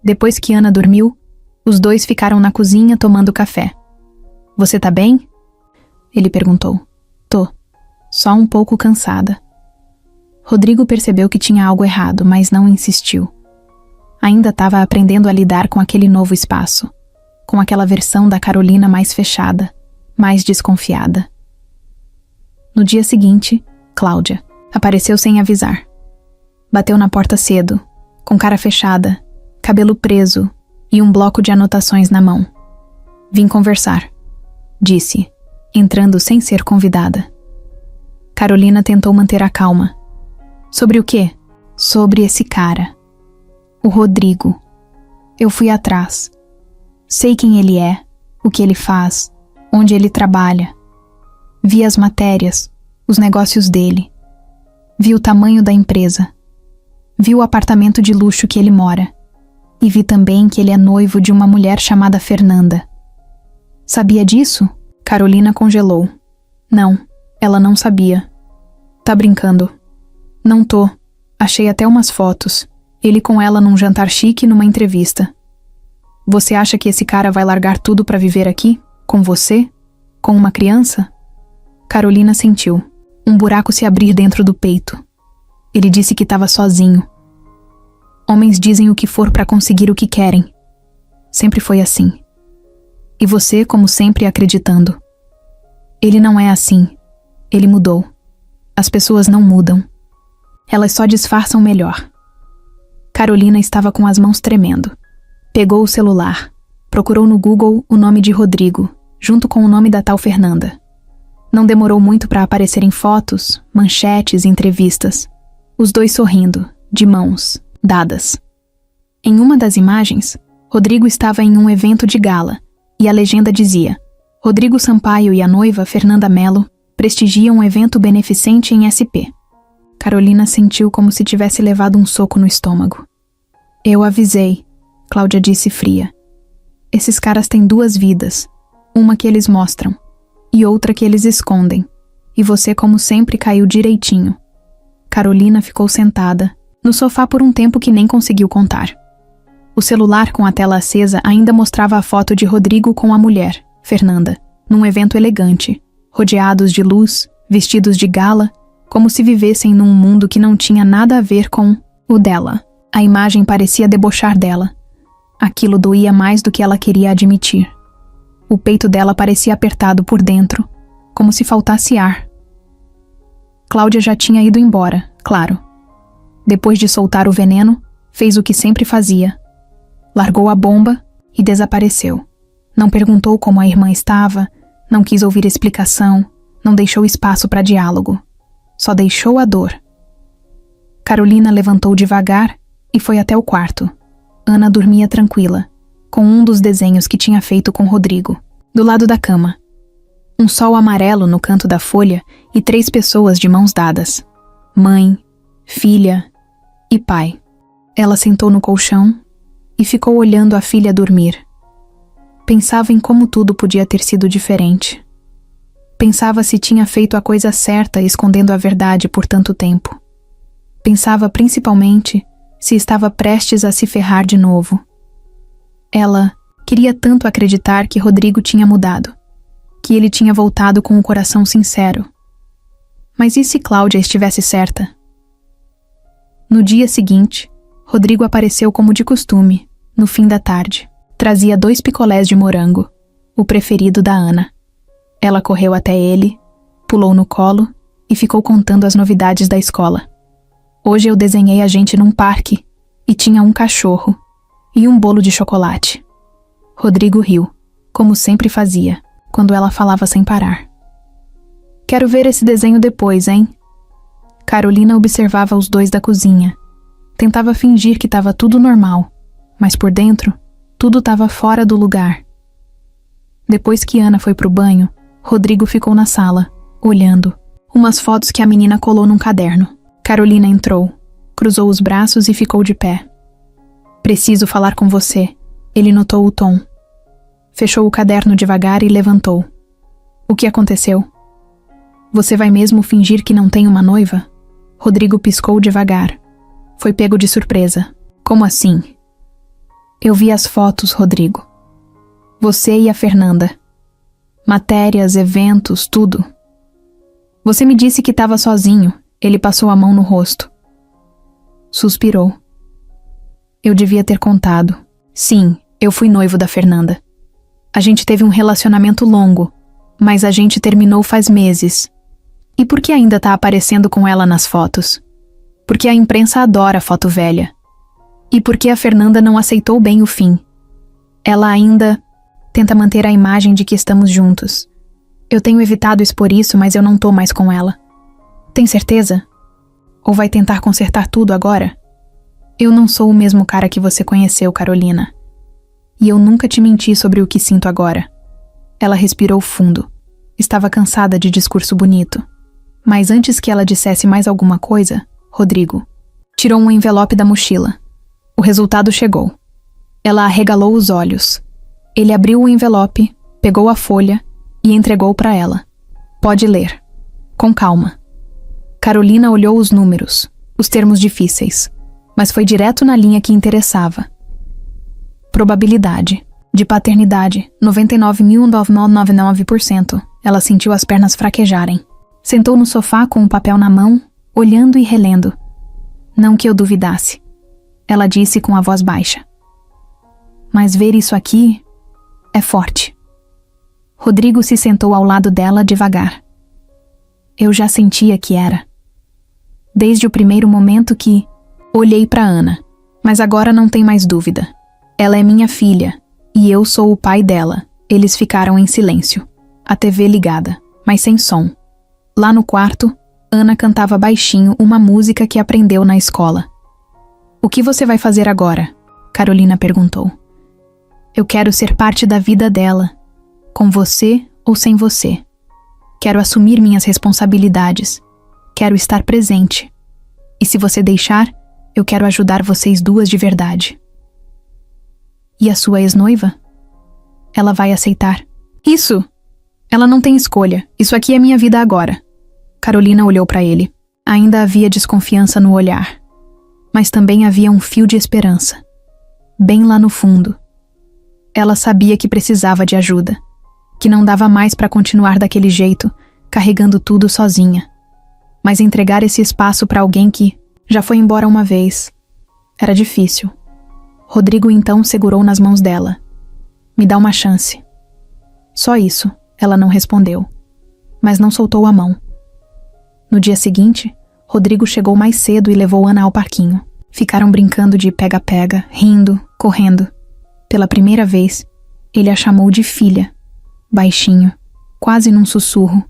Depois que Ana dormiu, os dois ficaram na cozinha tomando café. Você tá bem? Ele perguntou. Tô. Só um pouco cansada. Rodrigo percebeu que tinha algo errado, mas não insistiu. Ainda estava aprendendo a lidar com aquele novo espaço, com aquela versão da Carolina mais fechada, mais desconfiada. No dia seguinte, Cláudia apareceu sem avisar. Bateu na porta cedo, com cara fechada, cabelo preso e um bloco de anotações na mão. Vim conversar, disse, entrando sem ser convidada. Carolina tentou manter a calma. Sobre o quê? Sobre esse cara. O Rodrigo. Eu fui atrás. Sei quem ele é, o que ele faz, onde ele trabalha. Vi as matérias, os negócios dele. Vi o tamanho da empresa. Vi o apartamento de luxo que ele mora. E vi também que ele é noivo de uma mulher chamada Fernanda. Sabia disso? Carolina congelou. Não, ela não sabia. Tá brincando. Não tô. Achei até umas fotos. Ele com ela num jantar chique numa entrevista. Você acha que esse cara vai largar tudo pra viver aqui? Com você? Com uma criança? Carolina sentiu um buraco se abrir dentro do peito. Ele disse que estava sozinho. Homens dizem o que for pra conseguir o que querem. Sempre foi assim. E você, como sempre, acreditando. Ele não é assim. Ele mudou. As pessoas não mudam. Elas só disfarçam melhor. Carolina estava com as mãos tremendo. Pegou o celular. Procurou no Google o nome de Rodrigo, junto com o nome da tal Fernanda. Não demorou muito para aparecerem fotos, manchetes e entrevistas. Os dois sorrindo, de mãos, dadas. Em uma das imagens, Rodrigo estava em um evento de gala, e a legenda dizia: Rodrigo Sampaio e a noiva Fernanda Mello prestigiam um evento beneficente em SP. Carolina sentiu como se tivesse levado um soco no estômago. Eu avisei, Cláudia disse fria. Esses caras têm duas vidas, uma que eles mostram, e outra que eles escondem, e você, como sempre, caiu direitinho. Carolina ficou sentada, no sofá por um tempo que nem conseguiu contar. O celular com a tela acesa ainda mostrava a foto de Rodrigo com a mulher, Fernanda, num evento elegante, rodeados de luz, vestidos de gala, como se vivessem num mundo que não tinha nada a ver com o dela. A imagem parecia debochar dela. Aquilo doía mais do que ela queria admitir. O peito dela parecia apertado por dentro, como se faltasse ar. Cláudia já tinha ido embora, claro. Depois de soltar o veneno, fez o que sempre fazia. Largou a bomba e desapareceu. Não perguntou como a irmã estava, não quis ouvir explicação, não deixou espaço para diálogo. Só deixou a dor. Carolina levantou devagar e foi até o quarto. Ana dormia tranquila, com um dos desenhos que tinha feito com Rodrigo, do lado da cama. Um sol amarelo no canto da folha e 3 pessoas de mãos dadas. Mãe, filha e pai. Ela sentou no colchão e ficou olhando a filha dormir. Pensava em como tudo podia ter sido diferente. Pensava se tinha feito a coisa certa escondendo a verdade por tanto tempo. Pensava principalmente se estava prestes a se ferrar de novo. Ela queria tanto acreditar que Rodrigo tinha mudado, que ele tinha voltado com o coração sincero. Mas e se Cláudia estivesse certa? No dia seguinte, Rodrigo apareceu como de costume, no fim da tarde. Trazia 2 picolés de morango, o preferido da Ana. Ela correu até ele, pulou no colo e ficou contando as novidades da escola. Hoje eu desenhei a gente num parque e tinha um cachorro e um bolo de chocolate. Rodrigo riu, como sempre fazia, quando ela falava sem parar. Quero ver esse desenho depois, hein? Carolina observava os 2 da cozinha. Tentava fingir que estava tudo normal, mas por dentro, tudo estava fora do lugar. Depois que Ana foi pro banho, Rodrigo ficou na sala, olhando umas fotos que a menina colou num caderno. Carolina entrou, cruzou os braços e ficou de pé. Preciso falar com você. Ele notou o tom. Fechou o caderno devagar e levantou. O que aconteceu? Você vai mesmo fingir que não tem uma noiva? Rodrigo piscou devagar. Foi pego de surpresa. Como assim? Eu vi as fotos, Rodrigo. Você e a Fernanda. Matérias, eventos, tudo. Você me disse que estava sozinho. Ele passou a mão no rosto. Suspirou. Eu devia ter contado. Sim, eu fui noivo da Fernanda. A gente teve um relacionamento longo, mas a gente terminou faz meses. E por que ainda tá aparecendo com ela nas fotos? Porque a imprensa adora foto velha. E porque a Fernanda não aceitou bem o fim. Ela ainda tenta manter a imagem de que estamos juntos. Eu tenho evitado expor isso, mas eu não tô mais com ela. Tem certeza? Ou vai tentar consertar tudo agora? Eu não sou o mesmo cara que você conheceu, Carolina. E eu nunca te menti sobre o que sinto agora. Ela respirou fundo. Estava cansada de discurso bonito. Mas antes que ela dissesse mais alguma coisa, Rodrigo tirou um envelope da mochila. O resultado chegou. Ela arregalou os olhos. Ele abriu o envelope, pegou a folha e entregou para ela. Pode ler. Com calma. Carolina olhou os números, os termos difíceis, mas foi direto na linha que interessava. Probabilidade de paternidade, 99.999%. Ela sentiu as pernas fraquejarem. Sentou no sofá com o papel na mão, olhando e relendo. Não que eu duvidasse. Ela disse com a voz baixa. Mas ver isso aqui é forte. Rodrigo se sentou ao lado dela devagar. Eu já sentia que era. Desde o primeiro momento que olhei para Ana, mas agora não tem mais dúvida. Ela é minha filha e eu sou o pai dela. Eles ficaram em silêncio, a TV ligada, mas sem som. Lá no quarto, Ana cantava baixinho uma música que aprendeu na escola. O que você vai fazer agora? Carolina perguntou. Eu quero ser parte da vida dela, com você ou sem você. Quero assumir minhas responsabilidades. Quero estar presente. E se você deixar, eu quero ajudar vocês 2 de verdade. E a sua ex-noiva? Ela vai aceitar. Isso! Ela não tem escolha. Isso aqui é minha vida agora. Carolina olhou para ele. Ainda havia desconfiança no olhar. Mas também havia um fio de esperança. Bem lá no fundo. Ela sabia que precisava de ajuda. Que não dava mais para continuar daquele jeito, carregando tudo sozinha. Mas entregar esse espaço para alguém que já foi embora uma vez era difícil. Rodrigo então segurou nas mãos dela. Me dá uma chance. Só isso, ela não respondeu, mas não soltou a mão. No dia seguinte, Rodrigo chegou mais cedo e levou Ana ao parquinho. Ficaram brincando de pega-pega, rindo, correndo. Pela primeira vez, ele a chamou de filha, baixinho, quase num sussurro.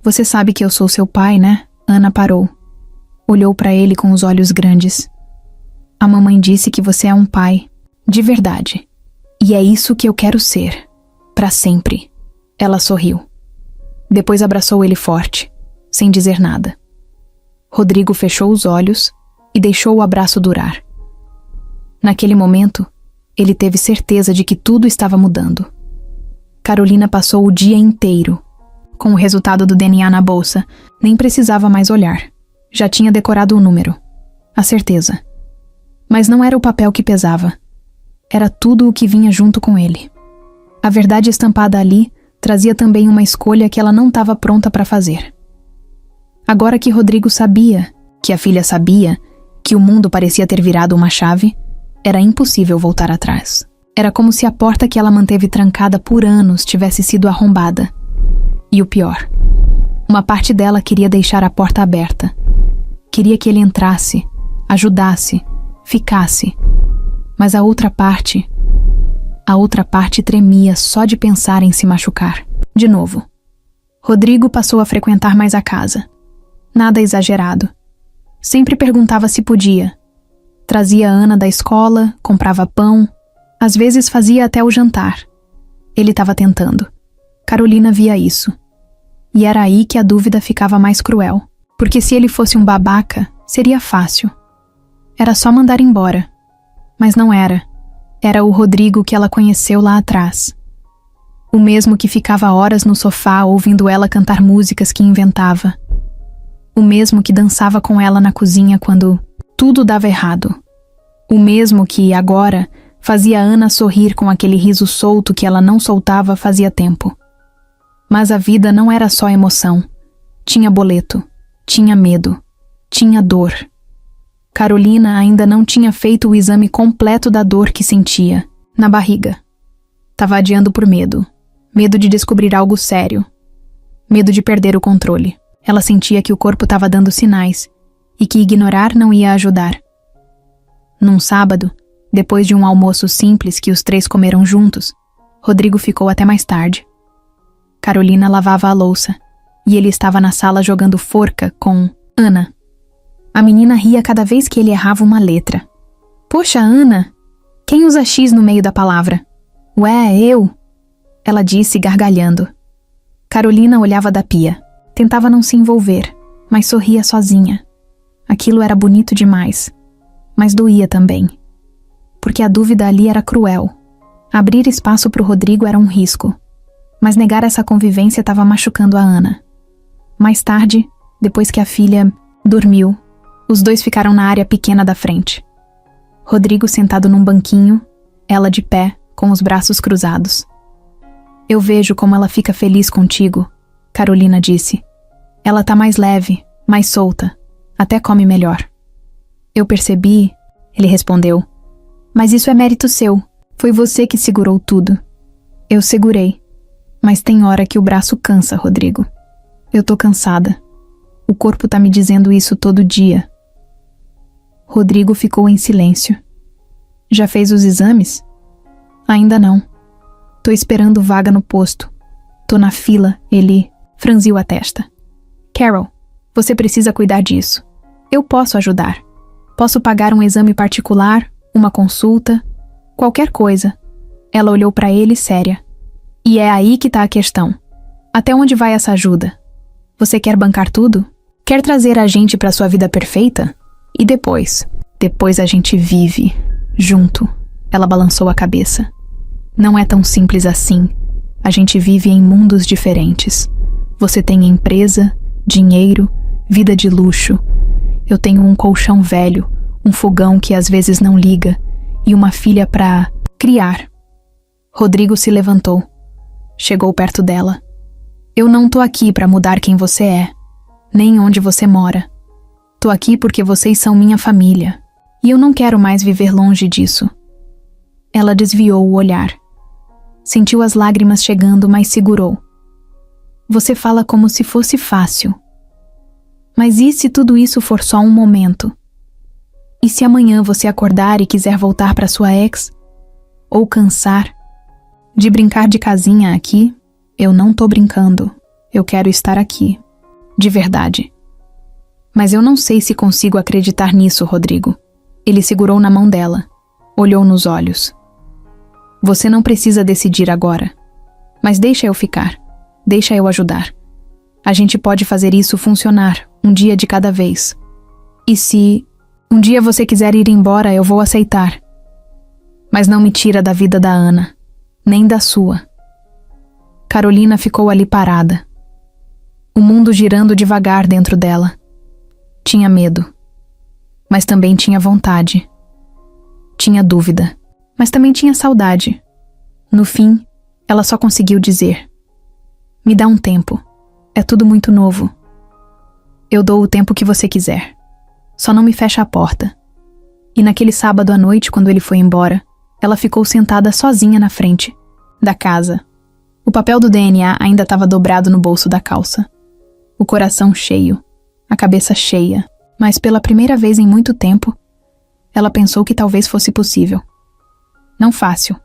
Você sabe que eu sou seu pai, né? Ana parou. Olhou para ele com os olhos grandes. A mamãe disse que você é um pai, de verdade. E é isso que eu quero ser, para sempre. Ela sorriu. Depois abraçou ele forte, sem dizer nada. Rodrigo fechou os olhos e deixou o abraço durar. Naquele momento, ele teve certeza de que tudo estava mudando. Carolina passou o dia inteiro. Com o resultado do DNA na bolsa, nem precisava mais olhar. Já tinha decorado o número. A certeza. Mas não era o papel que pesava. Era tudo o que vinha junto com ele. A verdade estampada ali trazia também uma escolha que ela não estava pronta para fazer. Agora que Rodrigo sabia, que a filha sabia, que o mundo parecia ter virado uma chave, era impossível voltar atrás. Era como se a porta que ela manteve trancada por anos tivesse sido arrombada. E o pior, uma parte dela queria deixar a porta aberta. Queria que ele entrasse, ajudasse, ficasse. Mas a outra parte tremia só de pensar em se machucar. De novo. Rodrigo passou a frequentar mais a casa. Nada exagerado. Sempre perguntava se podia. Trazia a Ana da escola, comprava pão, às vezes fazia até o jantar. Ele estava tentando. Carolina via isso. E era aí que a dúvida ficava mais cruel. Porque se ele fosse um babaca, seria fácil. Era só mandar embora. Mas não era. Era o Rodrigo que ela conheceu lá atrás. O mesmo que ficava horas no sofá ouvindo ela cantar músicas que inventava. O mesmo que dançava com ela na cozinha quando tudo dava errado. O mesmo que, agora, fazia Ana sorrir com aquele riso solto que ela não soltava fazia tempo. Mas a vida não era só emoção. Tinha boleto, tinha medo, tinha dor. Carolina ainda não tinha feito o exame completo da dor que sentia, na barriga. Tava adiando por medo. Medo de descobrir algo sério. Medo de perder o controle. Ela sentia que o corpo estava dando sinais e que ignorar não ia ajudar. Num sábado, depois de um almoço simples que os três comeram juntos, Rodrigo ficou até mais tarde. Carolina lavava a louça e ele estava na sala jogando forca com Ana. A menina ria cada vez que ele errava uma letra. Poxa, Ana, quem usa X no meio da palavra? Ué, eu? Ela disse gargalhando. Carolina olhava da pia. Tentava não se envolver, mas sorria sozinha. Aquilo era bonito demais, mas doía também. Porque a dúvida ali era cruel. Abrir espaço para o Rodrigo era um risco, mas negar essa convivência estava machucando a Ana. Mais tarde, depois que a filha dormiu, os dois ficaram na área pequena da frente. Rodrigo sentado num banquinho, ela de pé, com os braços cruzados. Eu vejo como ela fica feliz contigo, Carolina disse. Ela tá mais leve, mais solta, até come melhor. Eu percebi, ele respondeu. Mas isso é mérito seu. Foi você que segurou tudo. Eu segurei. Mas tem hora que o braço cansa, Rodrigo. Eu tô cansada. O corpo tá me dizendo isso todo dia. Rodrigo ficou em silêncio. Já fez os exames? Ainda não. Tô esperando vaga no posto. Tô na fila, ele franziu a testa. Carol, você precisa cuidar disso. Eu posso ajudar. Posso pagar um exame particular, uma consulta, qualquer coisa. Ela olhou para ele séria. E é aí que tá a questão. Até onde vai essa ajuda? Você quer bancar tudo? Quer trazer a gente para sua vida perfeita? E depois? Depois a gente vive, junto. Ela balançou a cabeça. Não é tão simples assim. A gente vive em mundos diferentes. Você tem empresa, dinheiro, vida de luxo. Eu tenho um colchão velho, um fogão que às vezes não liga e uma filha pra criar. Rodrigo se levantou. Chegou perto dela. Eu não tô aqui pra mudar quem você é, nem onde você mora. Tô aqui porque vocês são minha família. E eu não quero mais viver longe disso. Ela desviou o olhar. Sentiu as lágrimas chegando, mas segurou. Você fala como se fosse fácil. Mas e se tudo isso for só um momento? E se amanhã você acordar e quiser voltar para sua ex? Ou cansar de brincar de casinha aqui? Eu não tô brincando. Eu quero estar aqui. De verdade. Mas eu não sei se consigo acreditar nisso, Rodrigo. Ele segurou na mão dela. Olhou nos olhos. Você não precisa decidir agora. Mas deixa eu ficar. Deixa eu ajudar. A gente pode fazer isso funcionar, um dia de cada vez. E se um dia você quiser ir embora, eu vou aceitar. Mas não me tira da vida da Ana, nem da sua. Carolina ficou ali parada. O mundo girando devagar dentro dela. Tinha medo. Mas também tinha vontade. Tinha dúvida. Mas também tinha saudade. No fim, ela só conseguiu dizer: me dá um tempo. É tudo muito novo. Eu dou o tempo que você quiser. Só não me fecha a porta. E naquele sábado à noite, quando ele foi embora, ela ficou sentada sozinha na frente da casa. O papel do DNA ainda estava dobrado no bolso da calça. O coração cheio, a cabeça cheia, mas pela primeira vez em muito tempo, ela pensou que talvez fosse possível. Não fácil,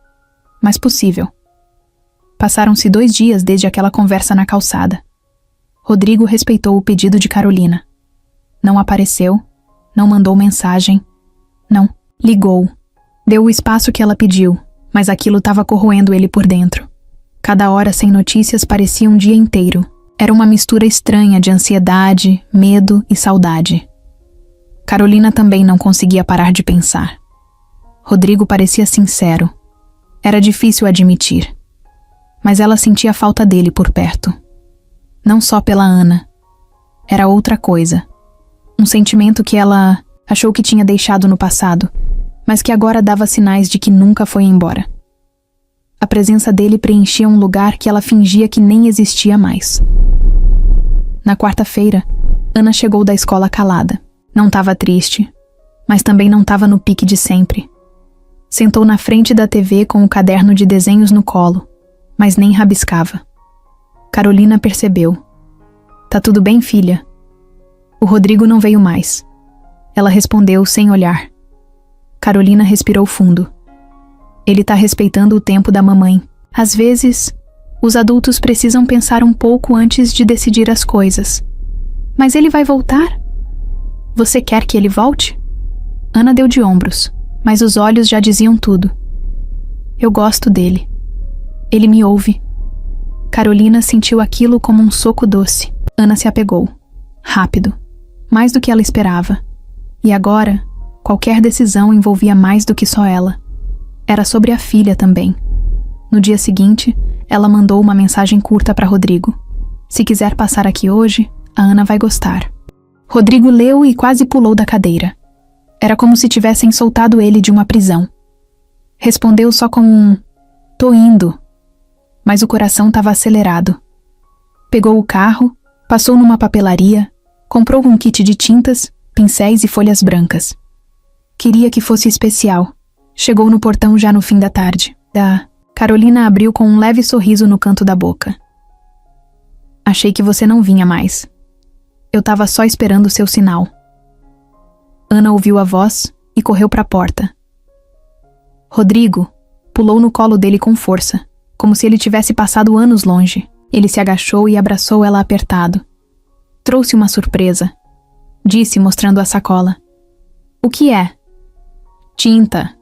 mas possível. Passaram-se 2 dias desde aquela conversa na calçada. Rodrigo respeitou o pedido de Carolina. Não apareceu, não mandou mensagem, não ligou. Deu o espaço que ela pediu, mas aquilo estava corroendo ele por dentro. Cada hora sem notícias parecia um dia inteiro. Era uma mistura estranha de ansiedade, medo e saudade. Carolina também não conseguia parar de pensar. Rodrigo parecia sincero. Era difícil admitir. Mas ela sentia a falta dele por perto. Não só pela Ana. Era outra coisa. Um sentimento que ela achou que tinha deixado no passado, mas que agora dava sinais de que nunca foi embora. A presença dele preenchia um lugar que ela fingia que nem existia mais. Na quarta-feira, Ana chegou da escola calada. Não estava triste, mas também não estava no pique de sempre. Sentou na frente da TV com o caderno de desenhos no colo, mas nem rabiscava. Carolina percebeu. Tá tudo bem, filha? O Rodrigo não veio mais. Ela respondeu sem olhar. Carolina respirou fundo. Ele tá respeitando o tempo da mamãe. Às vezes, os adultos precisam pensar um pouco antes de decidir as coisas. Mas ele vai voltar? Você quer que ele volte? Ana deu de ombros, mas os olhos já diziam tudo. Eu gosto dele. Ele me ouve. Carolina sentiu aquilo como um soco doce. Ana se apegou. Rápido. Mais do que ela esperava. E agora, qualquer decisão envolvia mais do que só ela. Era sobre a filha também. No dia seguinte, ela mandou uma mensagem curta para Rodrigo. Se quiser passar aqui hoje, a Ana vai gostar. Rodrigo leu e quase pulou da cadeira. Era como se tivessem soltado ele de uma prisão. Respondeu só com um "tô indo", mas o coração estava acelerado. Pegou o carro, passou numa papelaria, comprou um kit de tintas, pincéis e folhas brancas. Queria que fosse especial. Chegou no portão já no fim da tarde. Carolina abriu com um leve sorriso no canto da boca. Achei que você não vinha mais. Eu estava só esperando o seu sinal. Ana ouviu a voz e correu para a porta. Rodrigo pulou no colo dele com força, como se ele tivesse passado anos longe. Ele se agachou e abraçou ela apertado. Trouxe uma surpresa, disse mostrando a sacola. O que é? Tinta.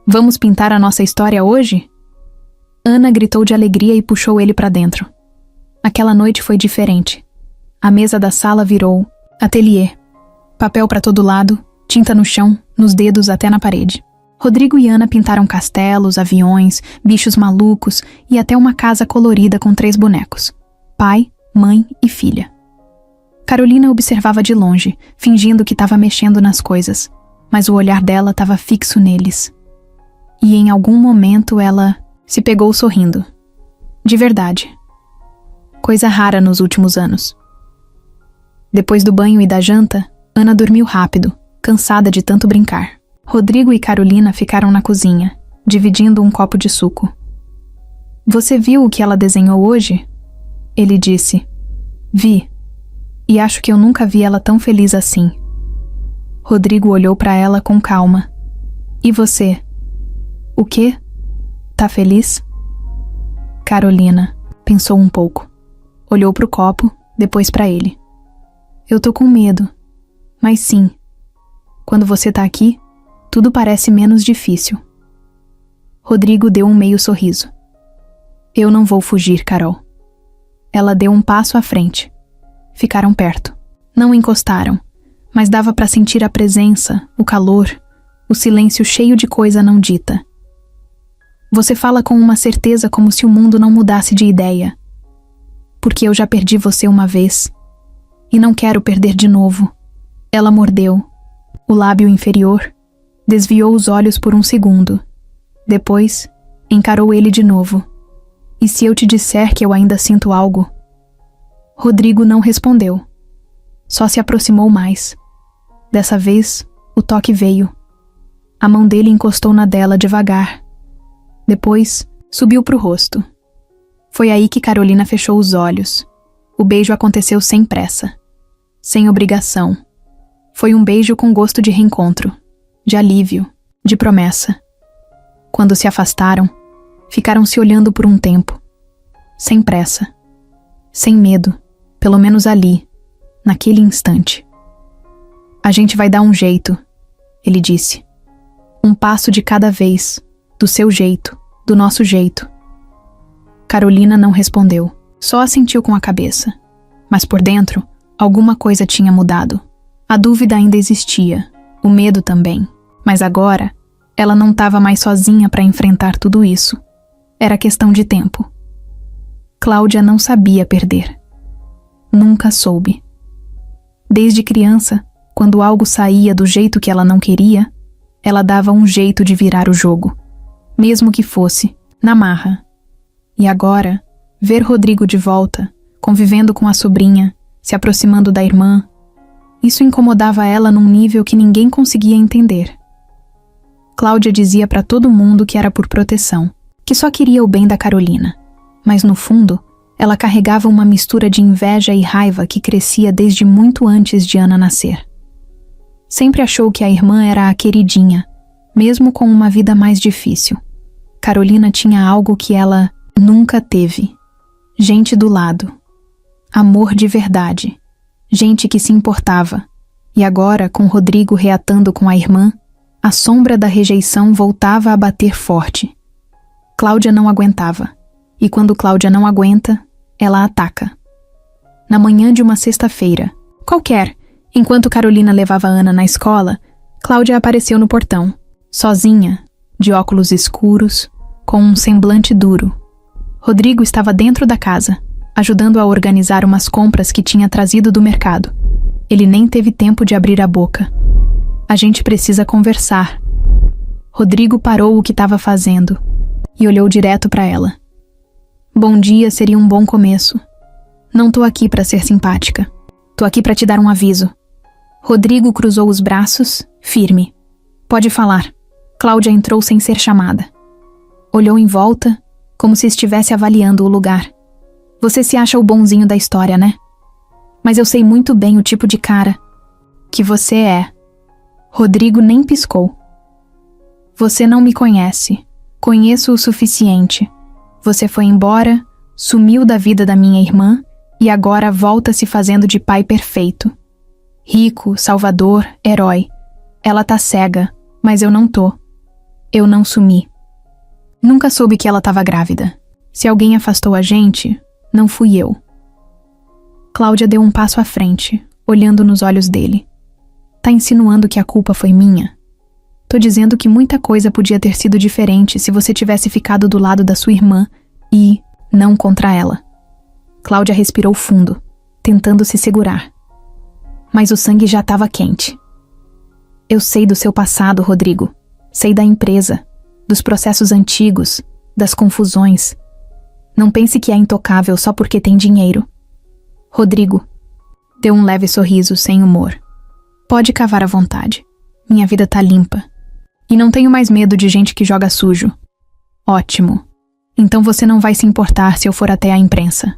Vamos pintar a nossa história hoje? Ana gritou de alegria e puxou ele para dentro. Aquela noite foi diferente. A mesa da sala virou ateliê. Papel para todo lado, tinta no chão, nos dedos até na parede. Rodrigo e Ana pintaram castelos, aviões, bichos malucos e até uma casa colorida com 3 bonecos. Pai, mãe e filha. Carolina observava de longe, fingindo que estava mexendo nas coisas, mas o olhar dela estava fixo neles. E em algum momento ela se pegou sorrindo. De verdade. Coisa rara nos últimos anos. Depois do banho e da janta, Ana dormiu rápido, cansada de tanto brincar. Rodrigo e Carolina ficaram na cozinha, dividindo um copo de suco. Você viu o que ela desenhou hoje? Ele disse. Vi. E acho que eu nunca vi ela tão feliz assim. Rodrigo olhou para ela com calma. E você? O quê? Tá feliz? Carolina pensou um pouco. Olhou pro copo, depois para ele. Eu tô com medo. Mas sim. Quando você tá aqui, tudo parece menos difícil. Rodrigo deu um meio sorriso. Eu não vou fugir, Carol. Ela deu um passo à frente. Ficaram perto. Não encostaram, mas dava para sentir a presença, o calor, o silêncio cheio de coisa não dita. Você fala com uma certeza como se o mundo não mudasse de ideia. Porque eu já perdi você uma vez. E não quero perder de novo. Ela mordeu. O lábio inferior. Desviou os olhos por um segundo. Depois, encarou ele de novo. E se eu te disser que eu ainda sinto algo? Rodrigo não respondeu. Só se aproximou mais. Dessa vez, o toque veio. A mão dele encostou na dela devagar. Depois, subiu pro rosto. Foi aí que Carolina fechou os olhos. O beijo aconteceu sem pressa. Sem obrigação. Foi um beijo com gosto de reencontro. De alívio. De promessa. Quando se afastaram, ficaram se olhando por um tempo. Sem pressa. Sem medo. Pelo menos ali, naquele instante. A gente vai dar um jeito, ele disse. Um passo de cada vez, do seu jeito, do nosso jeito. Carolina não respondeu, só assentiu com a cabeça. Mas por dentro, alguma coisa tinha mudado. A dúvida ainda existia, o medo também. Mas agora, ela não estava mais sozinha para enfrentar tudo isso. Era questão de tempo. Cláudia não sabia perder. Nunca soube. Desde criança, quando algo saía do jeito que ela não queria, ela dava um jeito de virar o jogo, mesmo que fosse na marra. E agora, ver Rodrigo de volta, convivendo com a sobrinha, se aproximando da irmã, isso incomodava ela num nível que ninguém conseguia entender. Cláudia dizia para todo mundo que era por proteção, que só queria o bem da Carolina, mas no fundo, ela carregava uma mistura de inveja e raiva que crescia desde muito antes de Ana nascer. Sempre achou que a irmã era a queridinha, mesmo com uma vida mais difícil. Carolina tinha algo que ela nunca teve. Gente do lado. Amor de verdade. Gente que se importava. E agora, com Rodrigo reatando com a irmã, a sombra da rejeição voltava a bater forte. Cláudia não aguentava. E quando Cláudia não aguenta, ela ataca. Na manhã de uma sexta-feira, qualquer, enquanto Carolina levava Ana na escola, Cláudia apareceu no portão, sozinha, de óculos escuros, com um semblante duro. Rodrigo estava dentro da casa, ajudando a organizar umas compras que tinha trazido do mercado. Ele nem teve tempo de abrir a boca. A gente precisa conversar. Rodrigo parou o que estava fazendo e olhou direto para ela. Bom dia seria um bom começo. Não tô aqui para ser simpática. Tô aqui para te dar um aviso. Rodrigo cruzou os braços, firme. Pode falar. Cláudia entrou sem ser chamada. Olhou em volta, como se estivesse avaliando o lugar. Você se acha o bonzinho da história, né? Mas eu sei muito bem o tipo de cara que você é. Rodrigo nem piscou. Você não me conhece. Conheço o suficiente. Você foi embora, sumiu da vida da minha irmã e agora volta se fazendo de pai perfeito. Rico, salvador, herói. Ela tá cega, mas eu não tô. Eu não sumi. Nunca soube que ela tava grávida. Se alguém afastou a gente, não fui eu. Cláudia deu um passo à frente, olhando nos olhos dele. Tá insinuando que a culpa foi minha? Tô dizendo que muita coisa podia ter sido diferente se você tivesse ficado do lado da sua irmã e não contra ela. Cláudia respirou fundo, tentando se segurar. Mas o sangue já estava quente. Eu sei do seu passado, Rodrigo. Sei da empresa, dos processos antigos, das confusões. Não pense que é intocável só porque tem dinheiro. Rodrigo deu um leve sorriso sem humor. Pode cavar à vontade. Minha vida tá limpa. E não tenho mais medo de gente que joga sujo. Ótimo. Então você não vai se importar se eu for até a imprensa.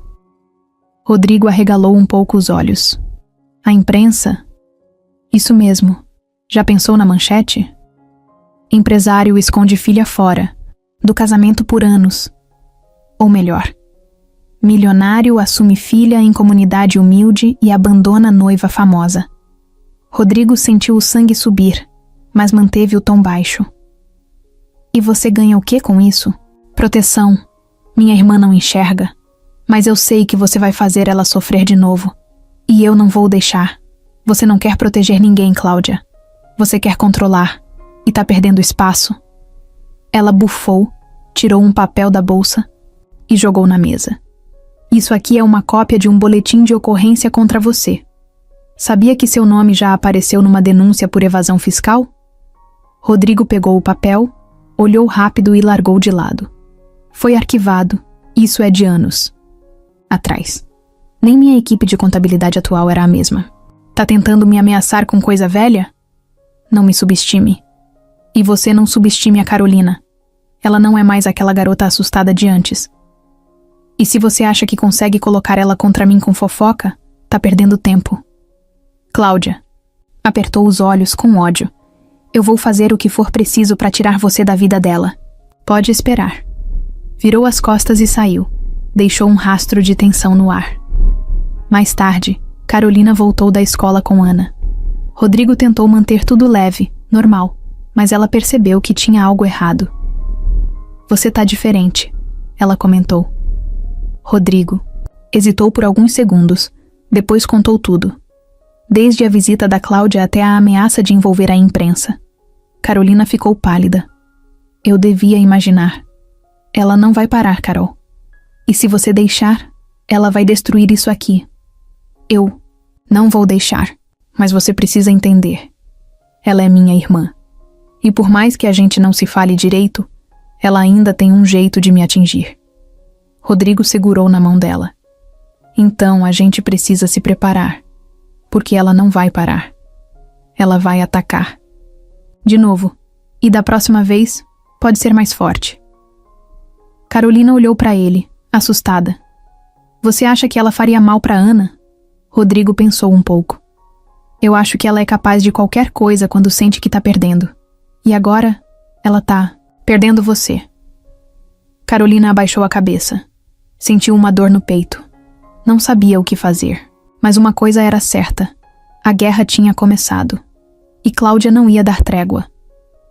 Rodrigo arregalou um pouco os olhos. A imprensa? Isso mesmo. Já pensou na manchete? Empresário esconde filha fora, do casamento por anos. Ou melhor, milionário assume filha em comunidade humilde e abandona noiva famosa. Rodrigo sentiu o sangue subir, mas manteve o tom baixo. E você ganha o que com isso? Proteção. Minha irmã não enxerga, mas eu sei que você vai fazer ela sofrer de novo. E eu não vou deixar. Você não quer proteger ninguém, Cláudia. Você quer controlar, e tá perdendo espaço. Ela bufou, tirou um papel da bolsa e jogou na mesa. Isso aqui é uma cópia de um boletim de ocorrência contra você. Sabia que seu nome já apareceu numa denúncia por evasão fiscal? Rodrigo pegou o papel, olhou rápido e largou de lado. Foi arquivado. Isso é de anos atrás. Nem minha equipe de contabilidade atual era a mesma. Tá tentando me ameaçar com coisa velha? Não me subestime. E você não subestime a Carolina. Ela não é mais aquela garota assustada de antes. E se você acha que consegue colocar ela contra mim com fofoca, tá perdendo tempo. Cláudia. Apertou os olhos com ódio. Eu vou fazer o que for preciso para tirar você da vida dela. Pode esperar. Virou as costas e saiu. Deixou um rastro de tensão no ar. Mais tarde, Carolina voltou da escola com Ana. Rodrigo tentou manter tudo leve, normal, mas ela percebeu que tinha algo errado. Você tá diferente, ela comentou. Rodrigo hesitou por alguns segundos, depois contou tudo. Desde a visita da Cláudia até a ameaça de envolver a imprensa. Carolina ficou pálida. Eu devia imaginar. Ela não vai parar, Carol. E se você deixar, ela vai destruir isso aqui. Eu não vou deixar, mas você precisa entender. Ela é minha irmã. E por mais que a gente não se fale direito, ela ainda tem um jeito de me atingir. Rodrigo segurou na mão dela. Então a gente precisa se preparar, porque ela não vai parar. Ela vai atacar. De novo. E da próxima vez, pode ser mais forte. Carolina olhou para ele, assustada. Você acha que ela faria mal para Ana? Rodrigo pensou um pouco. Eu acho que ela é capaz de qualquer coisa quando sente que tá perdendo. E agora, ela tá perdendo você. Carolina abaixou a cabeça. Sentiu uma dor no peito. Não sabia o que fazer. Mas uma coisa era certa. A guerra tinha começado. E Cláudia não ia dar trégua.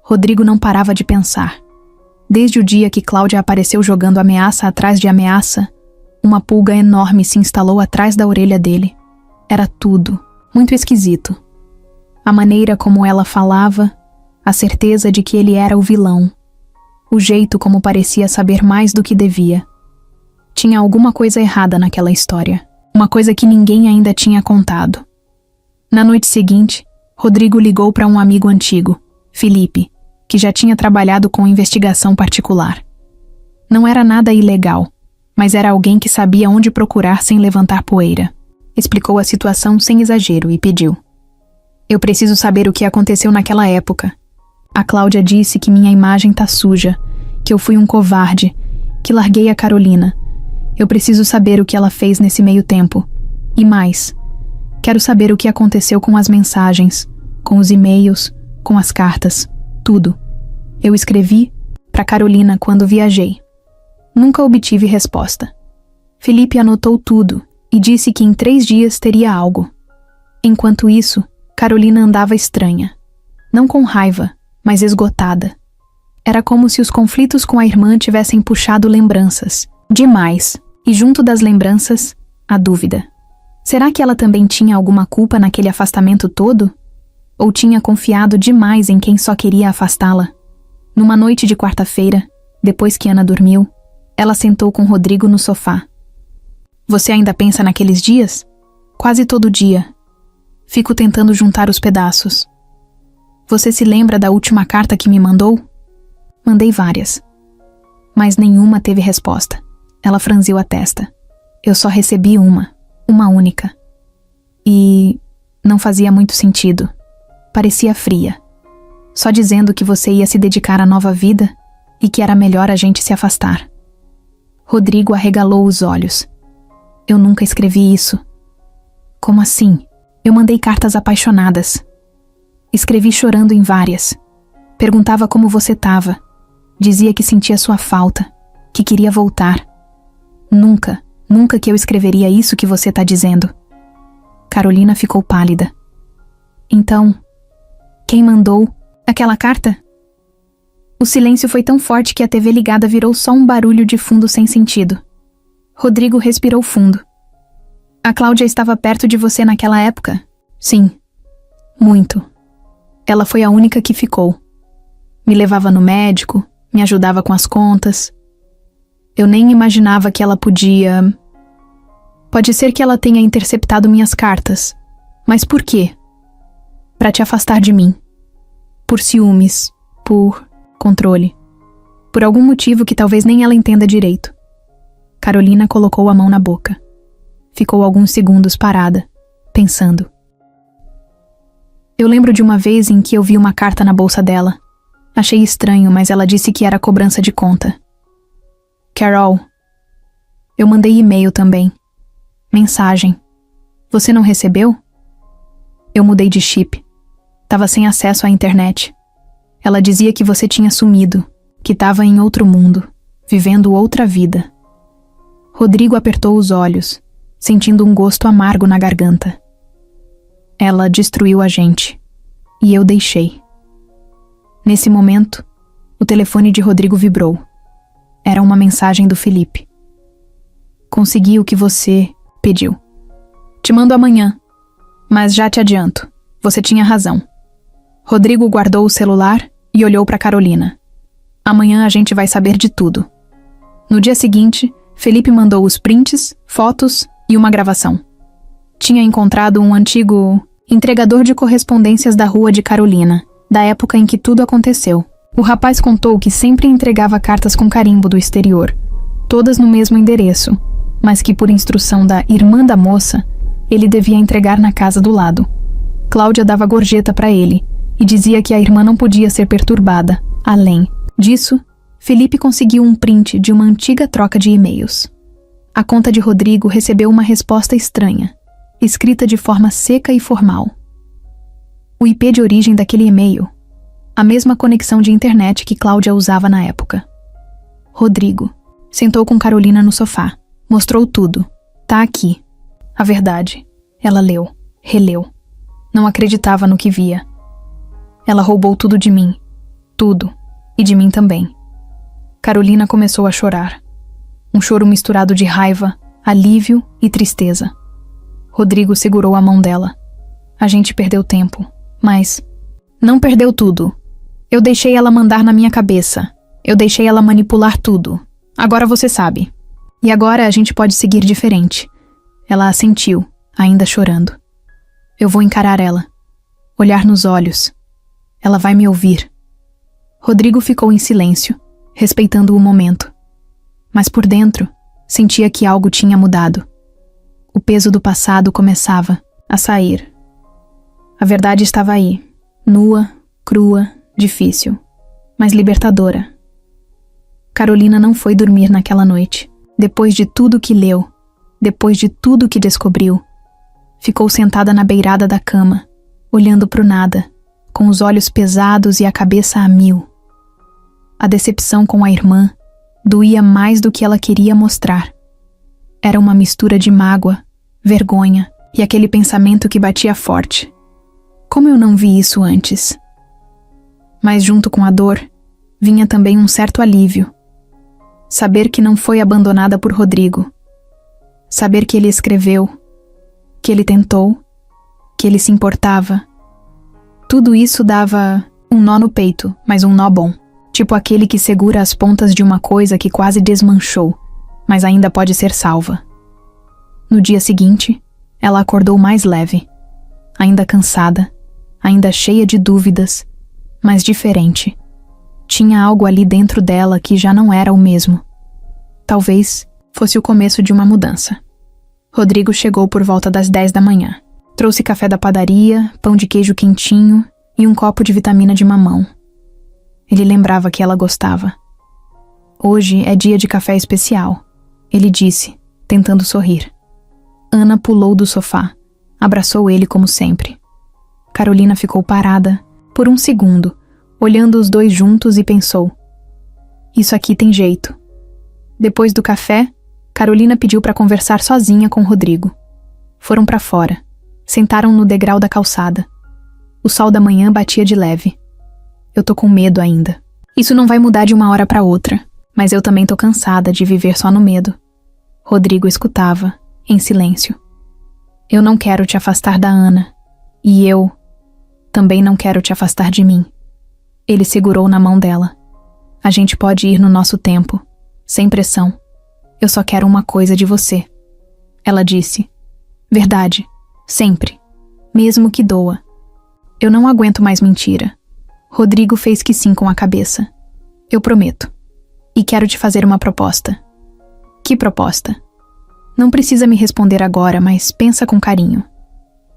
Rodrigo não parava de pensar. Desde o dia que Cláudia apareceu jogando ameaça atrás de ameaça, uma pulga enorme se instalou atrás da orelha dele. Era tudo, muito esquisito. A maneira como ela falava, a certeza de que ele era o vilão. O jeito como parecia saber mais do que devia. Tinha alguma coisa errada naquela história. Uma coisa que ninguém ainda tinha contado. Na noite seguinte, Rodrigo ligou para um amigo antigo, Felipe, que já tinha trabalhado com investigação particular. Não era nada ilegal, mas era alguém que sabia onde procurar sem levantar poeira. Explicou a situação sem exagero e pediu. Eu preciso saber o que aconteceu naquela época. A Cláudia disse que minha imagem tá suja, que eu fui um covarde, que larguei a Carolina. Eu preciso saber o que ela fez nesse meio tempo. E mais, quero saber o que aconteceu com as mensagens, com os e-mails, com as cartas, tudo. Eu escrevi para Carolina quando viajei. Nunca obtive resposta. Felipe anotou tudo e disse que em 3 dias teria algo. Enquanto isso, Carolina andava estranha. Não com raiva, mas esgotada. Era como se os conflitos com a irmã tivessem puxado lembranças. Demais. E junto das lembranças, a dúvida. Será que ela também tinha alguma culpa naquele afastamento todo? Ou tinha confiado demais em quem só queria afastá-la? Numa noite de quarta-feira, depois que Ana dormiu, ela sentou com Rodrigo no sofá. Você ainda pensa naqueles dias? Quase todo dia. Fico tentando juntar os pedaços. Você se lembra da última carta que me mandou? Mandei várias. Mas nenhuma teve resposta. Ela franziu a testa. Eu só recebi uma única. E não fazia muito sentido. Parecia fria. só dizendo que você ia se dedicar à nova vida e que era melhor a gente se afastar. Rodrigo arregalou os olhos. Eu nunca escrevi isso. Como assim? Eu mandei cartas apaixonadas. Escrevi chorando em várias. Perguntava como você estava. Dizia que sentia sua falta, que queria voltar. Nunca que eu escreveria isso que você está dizendo. Carolina ficou pálida. Então, quem mandou aquela carta? O silêncio foi tão forte que a TV ligada virou só um barulho de fundo sem sentido. Rodrigo respirou fundo. A Cláudia estava perto de você naquela época? Sim. Muito. Ela foi a única que ficou. Me levava no médico, me ajudava com as contas. Eu nem imaginava que ela podia... Pode ser que ela tenha interceptado minhas cartas. Mas por quê? Para te afastar de mim. Por ciúmes, por controle. Por algum motivo que talvez nem ela entenda direito. Carolina colocou a mão na boca. Ficou alguns segundos parada, pensando. Eu lembro de uma vez em que eu vi uma carta na bolsa dela. Achei estranho, mas ela disse que era cobrança de conta. Carol. Eu mandei e-mail também. Mensagem. Você não recebeu? Eu mudei de chip. Tava sem acesso à internet. Ela dizia que você tinha sumido, que estava em outro mundo, vivendo outra vida. Rodrigo apertou os olhos, sentindo um gosto amargo na garganta. Ela destruiu a gente, e eu deixei. Nesse momento, o telefone de Rodrigo vibrou. Era uma mensagem do Felipe. Consegui o que você pediu. Te mando amanhã, mas já te adianto, você tinha razão. Rodrigo guardou o celular e olhou para Carolina. Amanhã a gente vai saber de tudo. No dia seguinte, Felipe mandou os prints, fotos e uma gravação. Tinha encontrado um antigo entregador de correspondências da rua de Carolina, da época em que tudo aconteceu. O rapaz contou que sempre entregava cartas com carimbo do exterior, todas no mesmo endereço, mas que por instrução da irmã da moça, ele devia entregar na casa do lado. Cláudia dava gorjeta para ele e dizia que a irmã não podia ser perturbada. Além disso, Felipe conseguiu um print de uma antiga troca de e-mails. A conta de Rodrigo recebeu uma resposta estranha, escrita de forma seca e formal. O IP de origem daquele e-mail, a mesma conexão de internet que Cláudia usava na época. Rodrigo sentou com Carolina no sofá, mostrou tudo. Tá aqui. A verdade. Ela leu, releu. Não acreditava no que via. Ela roubou tudo de mim. Tudo. E de mim também. Carolina começou a chorar. Um choro misturado de raiva, alívio e tristeza. Rodrigo segurou a mão dela. A gente perdeu tempo, mas não perdeu tudo. Eu deixei ela mandar na minha cabeça. Eu deixei ela manipular tudo. Agora você sabe. E agora a gente pode seguir diferente. Ela assentiu, ainda chorando. Eu vou encarar ela. Olhar nos olhos. Ela vai me ouvir. Rodrigo ficou em silêncio, respeitando o momento. Mas por dentro, sentia que algo tinha mudado. O peso do passado começava a sair. A verdade estava aí, nua, crua, difícil, mas libertadora. Carolina não foi dormir naquela noite. Depois de tudo que leu, depois de tudo que descobriu, ficou sentada na beirada da cama, olhando para o nada, com os olhos pesados e a cabeça a mil. A decepção com a irmã doía mais do que ela queria mostrar. Era uma mistura de mágoa, vergonha e aquele pensamento que batia forte. Como eu não vi isso antes? Mas junto com a dor, vinha também um certo alívio. Saber que não foi abandonada por Rodrigo. Saber que ele escreveu, que ele tentou, que ele se importava. Tudo isso dava um nó no peito, mas um nó bom. Tipo aquele que segura as pontas de uma coisa que quase desmanchou, mas ainda pode ser salva. No dia seguinte, ela acordou mais leve. Ainda cansada, ainda cheia de dúvidas, mas diferente. Tinha algo ali dentro dela que já não era o mesmo. Talvez fosse o começo de uma mudança. Rodrigo chegou por volta das 10 da manhã. Trouxe café da padaria, pão de queijo quentinho e um copo de vitamina de mamão. Ele lembrava que ela gostava. Hoje é dia de café especial, ele disse, tentando sorrir. Ana pulou do sofá, abraçou ele como sempre. Carolina ficou parada, por um segundo, olhando os dois juntos e pensou: isso aqui tem jeito. Depois do café, Carolina pediu para conversar sozinha com Rodrigo. Foram para fora, sentaram no degrau da calçada. O sol da manhã batia de leve. Eu tô com medo ainda. Isso não vai mudar de uma hora para outra, mas eu também tô cansada de viver só no medo. Rodrigo escutava, em silêncio. Eu não quero te afastar da Ana. E eu também não quero te afastar de mim. Ele segurou na mão dela. A gente pode ir no nosso tempo, sem pressão. Eu só quero uma coisa de você. Ela disse. Verdade, sempre. Mesmo que doa. Eu não aguento mais mentira. Rodrigo fez que sim com a cabeça. Eu prometo. E quero te fazer uma proposta. Que proposta? Não precisa me responder agora, mas pensa com carinho.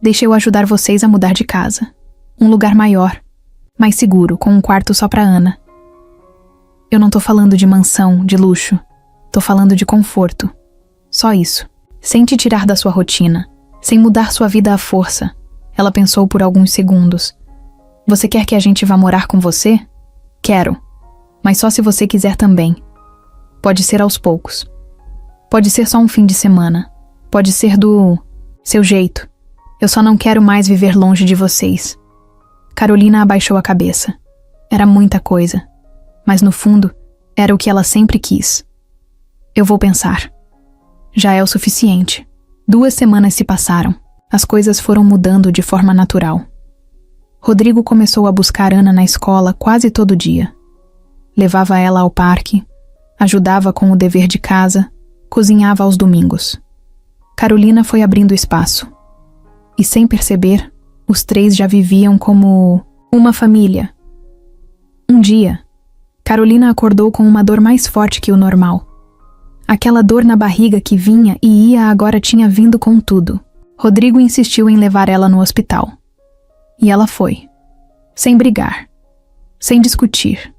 Deixa eu ajudar vocês a mudar de casa. Um lugar maior, mais seguro, com um quarto só pra Ana. Eu não tô falando de mansão, de luxo. Tô falando de conforto. Só isso. Sem te tirar da sua rotina. Sem mudar sua vida à força. Ela pensou por alguns segundos. Você quer que a gente vá morar com você? Quero. Mas só se você quiser também. Pode ser aos poucos. Pode ser só um fim de semana. Pode ser do seu jeito. Eu só não quero mais viver longe de vocês. Carolina abaixou a cabeça. Era muita coisa. Mas no fundo, era o que ela sempre quis. Eu vou pensar. Já é o suficiente. 2 semanas se passaram. As coisas foram mudando de forma natural. Rodrigo começou a buscar Ana na escola quase todo dia. Levava ela ao parque, ajudava com o dever de casa, cozinhava aos domingos. Carolina foi abrindo espaço. E sem perceber, os 3 já viviam como uma família. Um dia, Carolina acordou com uma dor mais forte que o normal. Aquela dor na barriga que vinha e ia agora tinha vindo com tudo. Rodrigo insistiu em levar ela no hospital. E ela foi. Sem brigar. Sem discutir.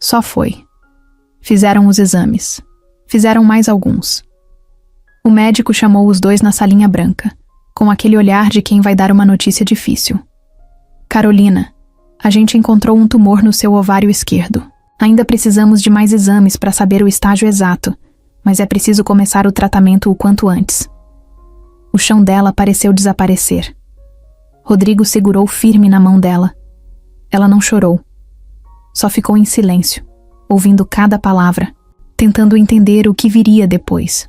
Só foi. Fizeram os exames. Fizeram mais alguns. O médico chamou os 2 na salinha branca, com aquele olhar de quem vai dar uma notícia difícil. Carolina, a gente encontrou um tumor no seu ovário esquerdo. Ainda precisamos de mais exames para saber o estágio exato, mas é preciso começar o tratamento o quanto antes. O chão dela pareceu desaparecer. Rodrigo segurou firme na mão dela. Ela não chorou. Só ficou em silêncio, ouvindo cada palavra, tentando entender o que viria depois.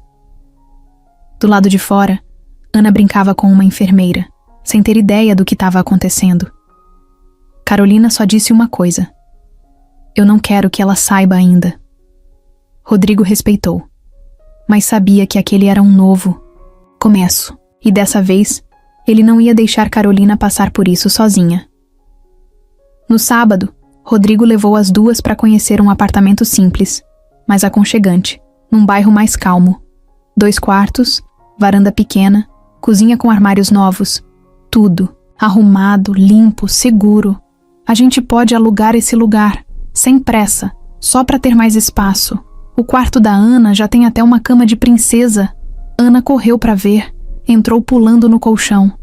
Do lado de fora, Ana brincava com uma enfermeira, sem ter ideia do que estava acontecendo. Carolina só disse uma coisa. Eu não quero que ela saiba ainda. Rodrigo respeitou, mas sabia que aquele era um novo começo, e dessa vez, ele não ia deixar Carolina passar por isso sozinha. No sábado, Rodrigo levou as 2 para conhecer um apartamento simples, mas aconchegante, num bairro mais calmo. 2 quartos, varanda pequena, cozinha com armários novos. Tudo, arrumado, limpo, seguro. A gente pode alugar esse lugar, sem pressa, só para ter mais espaço. O quarto da Ana já tem até uma cama de princesa. Ana correu para ver, entrou pulando no colchão.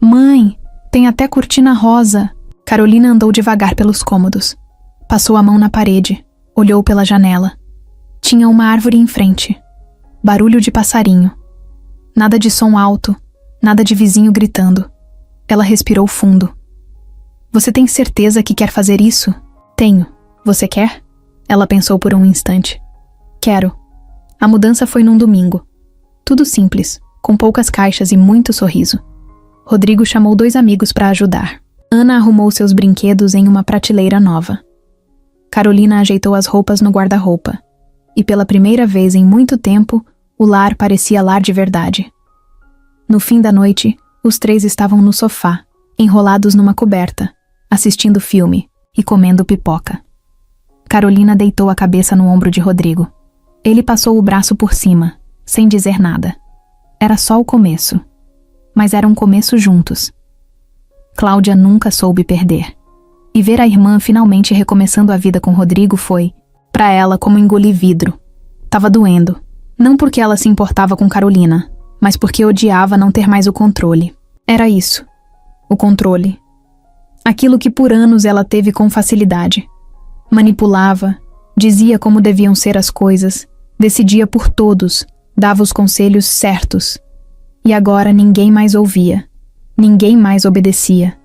Mãe, tem até cortina rosa. Carolina andou devagar pelos cômodos. Passou a mão na parede, olhou pela janela. Tinha uma árvore em frente. Barulho de passarinho. Nada de som alto, nada de vizinho gritando. Ela respirou fundo. Você tem certeza que quer fazer isso? Tenho. Você quer? Ela pensou por um instante. Quero. A mudança foi num domingo. Tudo simples, com poucas caixas e muito sorriso. Rodrigo chamou 2 amigos para ajudar. Ana arrumou seus brinquedos em uma prateleira nova. Carolina ajeitou as roupas no guarda-roupa. E pela primeira vez em muito tempo, o lar parecia lar de verdade. No fim da noite, os 3 estavam no sofá, enrolados numa coberta, assistindo filme e comendo pipoca. Carolina deitou a cabeça no ombro de Rodrigo. Ele passou o braço por cima, sem dizer nada. Era só o começo. Mas era um começo juntos. Cláudia nunca soube perder. E ver a irmã finalmente recomeçando a vida com Rodrigo foi, para ela, como engolir vidro. Tava doendo. Não porque ela se importava com Carolina, mas porque odiava não ter mais o controle. Era isso. O controle. Aquilo que por anos ela teve com facilidade. Manipulava, dizia como deviam ser as coisas, decidia por todos, dava os conselhos certos. E agora ninguém mais ouvia. Ninguém mais obedecia.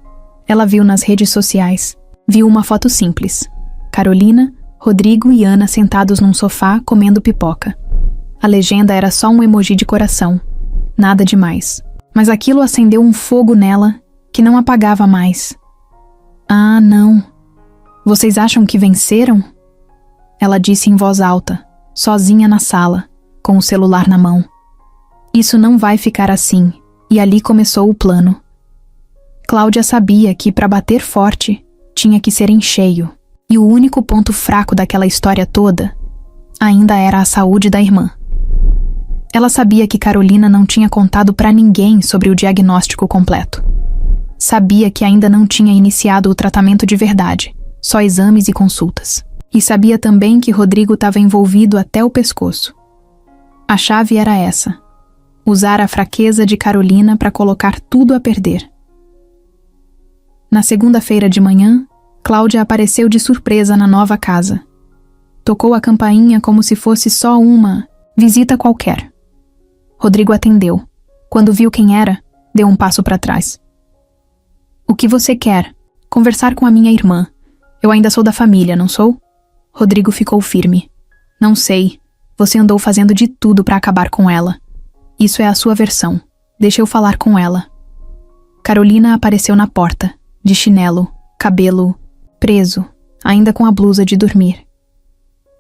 Ela viu nas redes sociais. Viu uma foto simples. Carolina, Rodrigo e Ana sentados num sofá comendo pipoca. A legenda era só um emoji de coração. Nada demais. Mas aquilo acendeu um fogo nela que não apagava mais. Ah, não. Vocês acham que venceram? Ela disse em voz alta, sozinha na sala, com o celular na mão. Isso não vai ficar assim. E ali começou o plano. Cláudia sabia que, para bater forte, tinha que ser em cheio. E o único ponto fraco daquela história toda ainda era a saúde da irmã. Ela sabia que Carolina não tinha contado para ninguém sobre o diagnóstico completo. Sabia que ainda não tinha iniciado o tratamento de verdade, só exames e consultas. E sabia também que Rodrigo estava envolvido até o pescoço. A chave era essa: usar a fraqueza de Carolina para colocar tudo a perder. Na segunda-feira de manhã, Cláudia apareceu de surpresa na nova casa. Tocou a campainha como se fosse só uma visita qualquer. Rodrigo atendeu. Quando viu quem era, deu um passo para trás. O que você quer? Conversar com a minha irmã. Eu ainda sou da família, não sou? Rodrigo ficou firme. Não sei. Você andou fazendo de tudo para acabar com ela. Isso é a sua versão. Deixa eu falar com ela. Carolina apareceu na porta, de chinelo, cabelo preso, ainda com a blusa de dormir.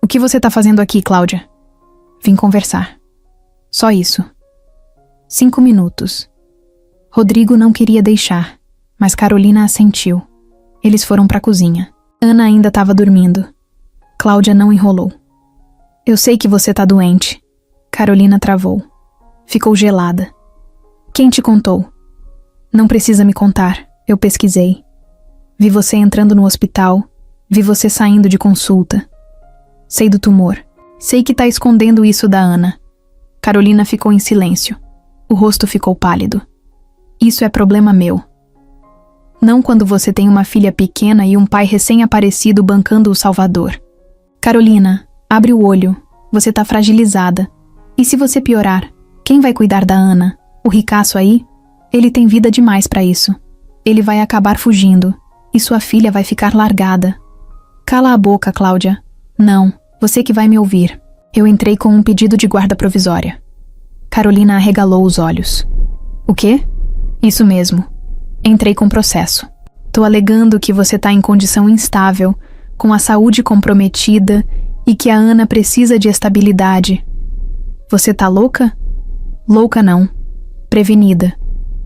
O que você tá fazendo aqui, Cláudia? Vim conversar. Só isso. 5 minutos. Rodrigo não queria deixar, mas Carolina assentiu. Eles foram pra cozinha. Ana ainda estava dormindo. Cláudia não enrolou. Eu sei que você tá doente. Carolina travou. Ficou gelada. Quem te contou? Não precisa me contar. Eu pesquisei. Vi você entrando no hospital. Vi você saindo de consulta. Sei do tumor. Sei que tá escondendo isso da Ana. Carolina ficou em silêncio. O rosto ficou pálido. Isso é problema meu. Não quando você tem uma filha pequena e um pai recém-aparecido bancando o Salvador. Carolina, abre o olho. Você tá fragilizada. E se você piorar, quem vai cuidar da Ana? O ricaço aí? Ele tem vida demais pra isso. Ele vai acabar fugindo. E sua filha vai ficar largada. Cala a boca, Cláudia. Não, você que vai me ouvir. Eu entrei com um pedido de guarda provisória. Carolina arregalou os olhos. O quê? Isso mesmo. Entrei com processo. Tô alegando que você tá em condição instável, com a saúde comprometida e que a Ana precisa de estabilidade. Você tá louca? Louca não. Prevenida.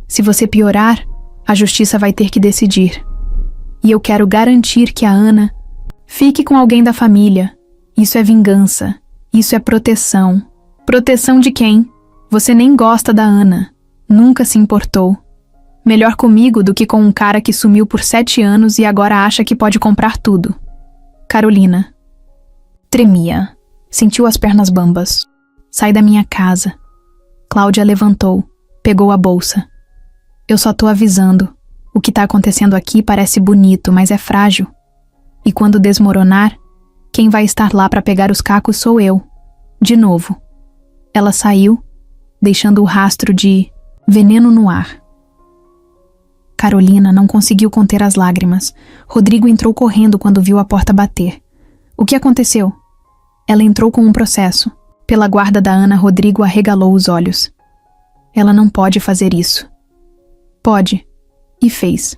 Se você piorar, a justiça vai ter que decidir. E eu quero garantir que a Ana fique com alguém da família. Isso é vingança. Isso é proteção. Proteção de quem? Você nem gosta da Ana. Nunca se importou. Melhor comigo do que com um cara que sumiu por 7 anos e agora acha que pode comprar tudo. Carolina. Tremia. Sentiu as pernas bambas. Sai da minha casa. Cláudia levantou. Pegou a bolsa. Eu só tô avisando. O que tá acontecendo aqui parece bonito, mas é frágil. E quando desmoronar, quem vai estar lá para pegar os cacos sou eu. De novo. Ela saiu, deixando o rastro de veneno no ar. Carolina não conseguiu conter as lágrimas. Rodrigo entrou correndo quando viu a porta bater. O que aconteceu? Ela entrou com um processo. Pela guarda da Ana, Rodrigo arregalou os olhos. Ela não pode fazer isso. Pode. E fez.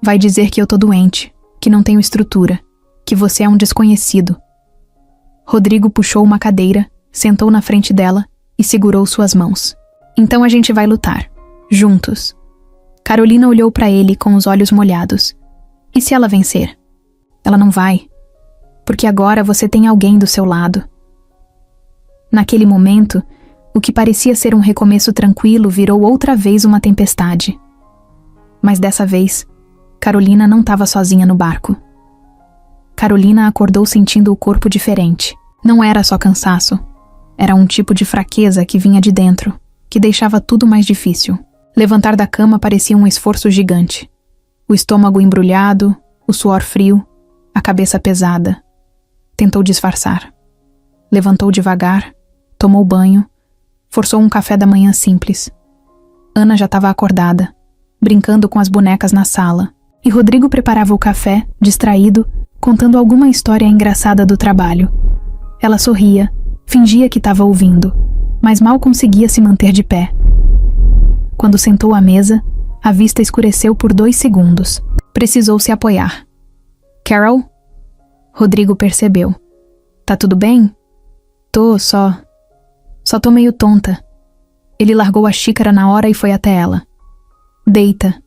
Vai dizer que eu tô doente, que não tenho estrutura, que você é um desconhecido. Rodrigo puxou uma cadeira, sentou na frente dela e segurou suas mãos. Então a gente vai lutar. Juntos. Carolina olhou para ele com os olhos molhados. E se ela vencer? Ela não vai. Porque agora você tem alguém do seu lado. Naquele momento, o que parecia ser um recomeço tranquilo virou outra vez uma tempestade. Mas dessa vez, Carolina não estava sozinha no barco. Carolina acordou sentindo o corpo diferente. Não era só cansaço. Era um tipo de fraqueza que vinha de dentro, que deixava tudo mais difícil. Levantar da cama parecia um esforço gigante. O estômago embrulhado, o suor frio, a cabeça pesada. Tentou disfarçar. Levantou devagar, tomou banho, forçou um café da manhã simples. Ana já estava acordada, brincando com as bonecas na sala, e Rodrigo preparava o café, distraído, contando alguma história engraçada do trabalho. Ela sorria, fingia que estava ouvindo, mas mal conseguia se manter de pé. Quando sentou à mesa, a vista escureceu por 2 segundos. Precisou se apoiar. Carol? Rodrigo percebeu. Tá tudo bem? Tô, só tô meio tonta. Ele largou a xícara na hora e foi até ela. Deita.